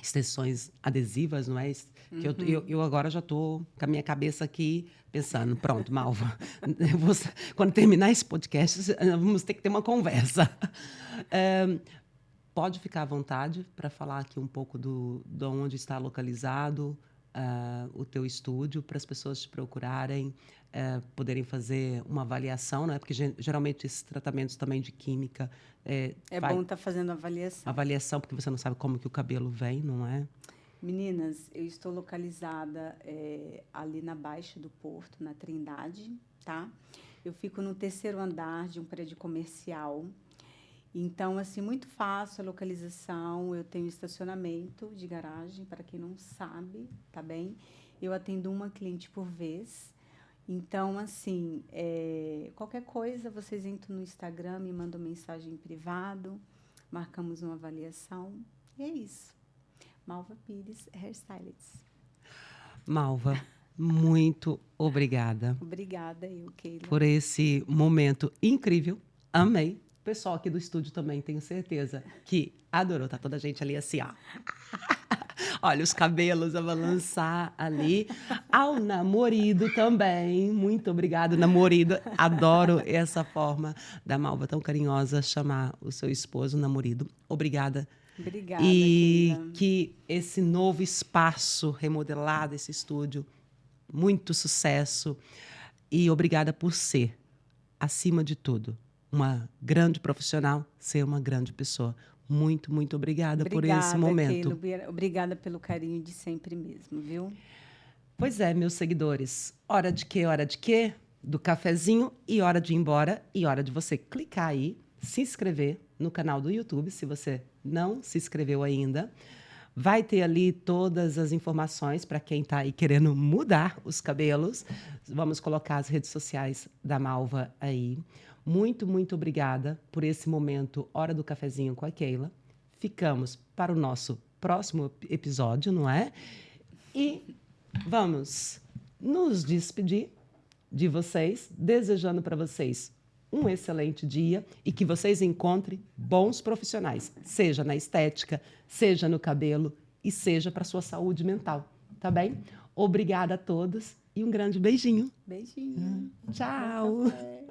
extensões adesivas, não é? Que eu agora já estou com a minha cabeça aqui pensando, pronto, Malva, quando terminar esse podcast, vamos ter que ter uma conversa. Pode ficar à vontade para falar aqui um pouco de onde está localizado o teu estúdio, para as pessoas te procurarem, poderem fazer uma avaliação, né? Porque geralmente esses tratamentos também de química... bom estar fazendo avaliação. Avaliação, porque você não sabe como que o cabelo vem, não é? Meninas, eu estou localizada ali na Baixa do Porto, na Trindade, tá? Eu fico no 3º andar de um prédio comercial. Então, assim, muito fácil a localização. Eu tenho estacionamento de garagem, para quem não sabe, tá bem? Eu atendo uma cliente por vez. Então, assim, qualquer coisa, vocês entram no Instagram, me mandam mensagem em privado, marcamos uma avaliação. E é isso. Malva Pires Hairstylist. Malva, muito obrigada. Obrigada, Keila. Por esse momento incrível. Amei. O pessoal aqui do estúdio também, tenho certeza que adorou. Tá toda a gente ali assim, ó. Olha, os cabelos a balançar ali. Ao namorido também. Muito obrigada, namorido. Adoro essa forma da Malva tão carinhosa chamar o seu esposo, namorido. Obrigada. Obrigada, E Keila. que esse novo espaço remodelado, esse estúdio, muito sucesso. E obrigada por ser, acima de tudo, uma grande profissional, ser uma grande pessoa. Muito, muito obrigada por esse momento. Keila, obrigada pelo carinho de sempre mesmo, viu? Pois é, meus seguidores. Hora de quê? Hora de quê? Do cafezinho e hora de ir embora. E hora de você clicar aí, se inscrever no canal do YouTube, se você não se inscreveu ainda. Vai ter ali todas as informações para quem está aí querendo mudar os cabelos. Vamos colocar as redes sociais da Malva aí. Muito, muito obrigada por esse momento Hora do Cafezinho com a Keila. Ficamos para o nosso próximo episódio, não é? E vamos nos despedir de vocês, desejando para vocês um excelente dia e que vocês encontrem bons profissionais, seja na estética, seja no cabelo e seja para sua saúde mental, tá bem? Obrigada a todos e um grande beijinho. Beijinho. Tchau. Bom café.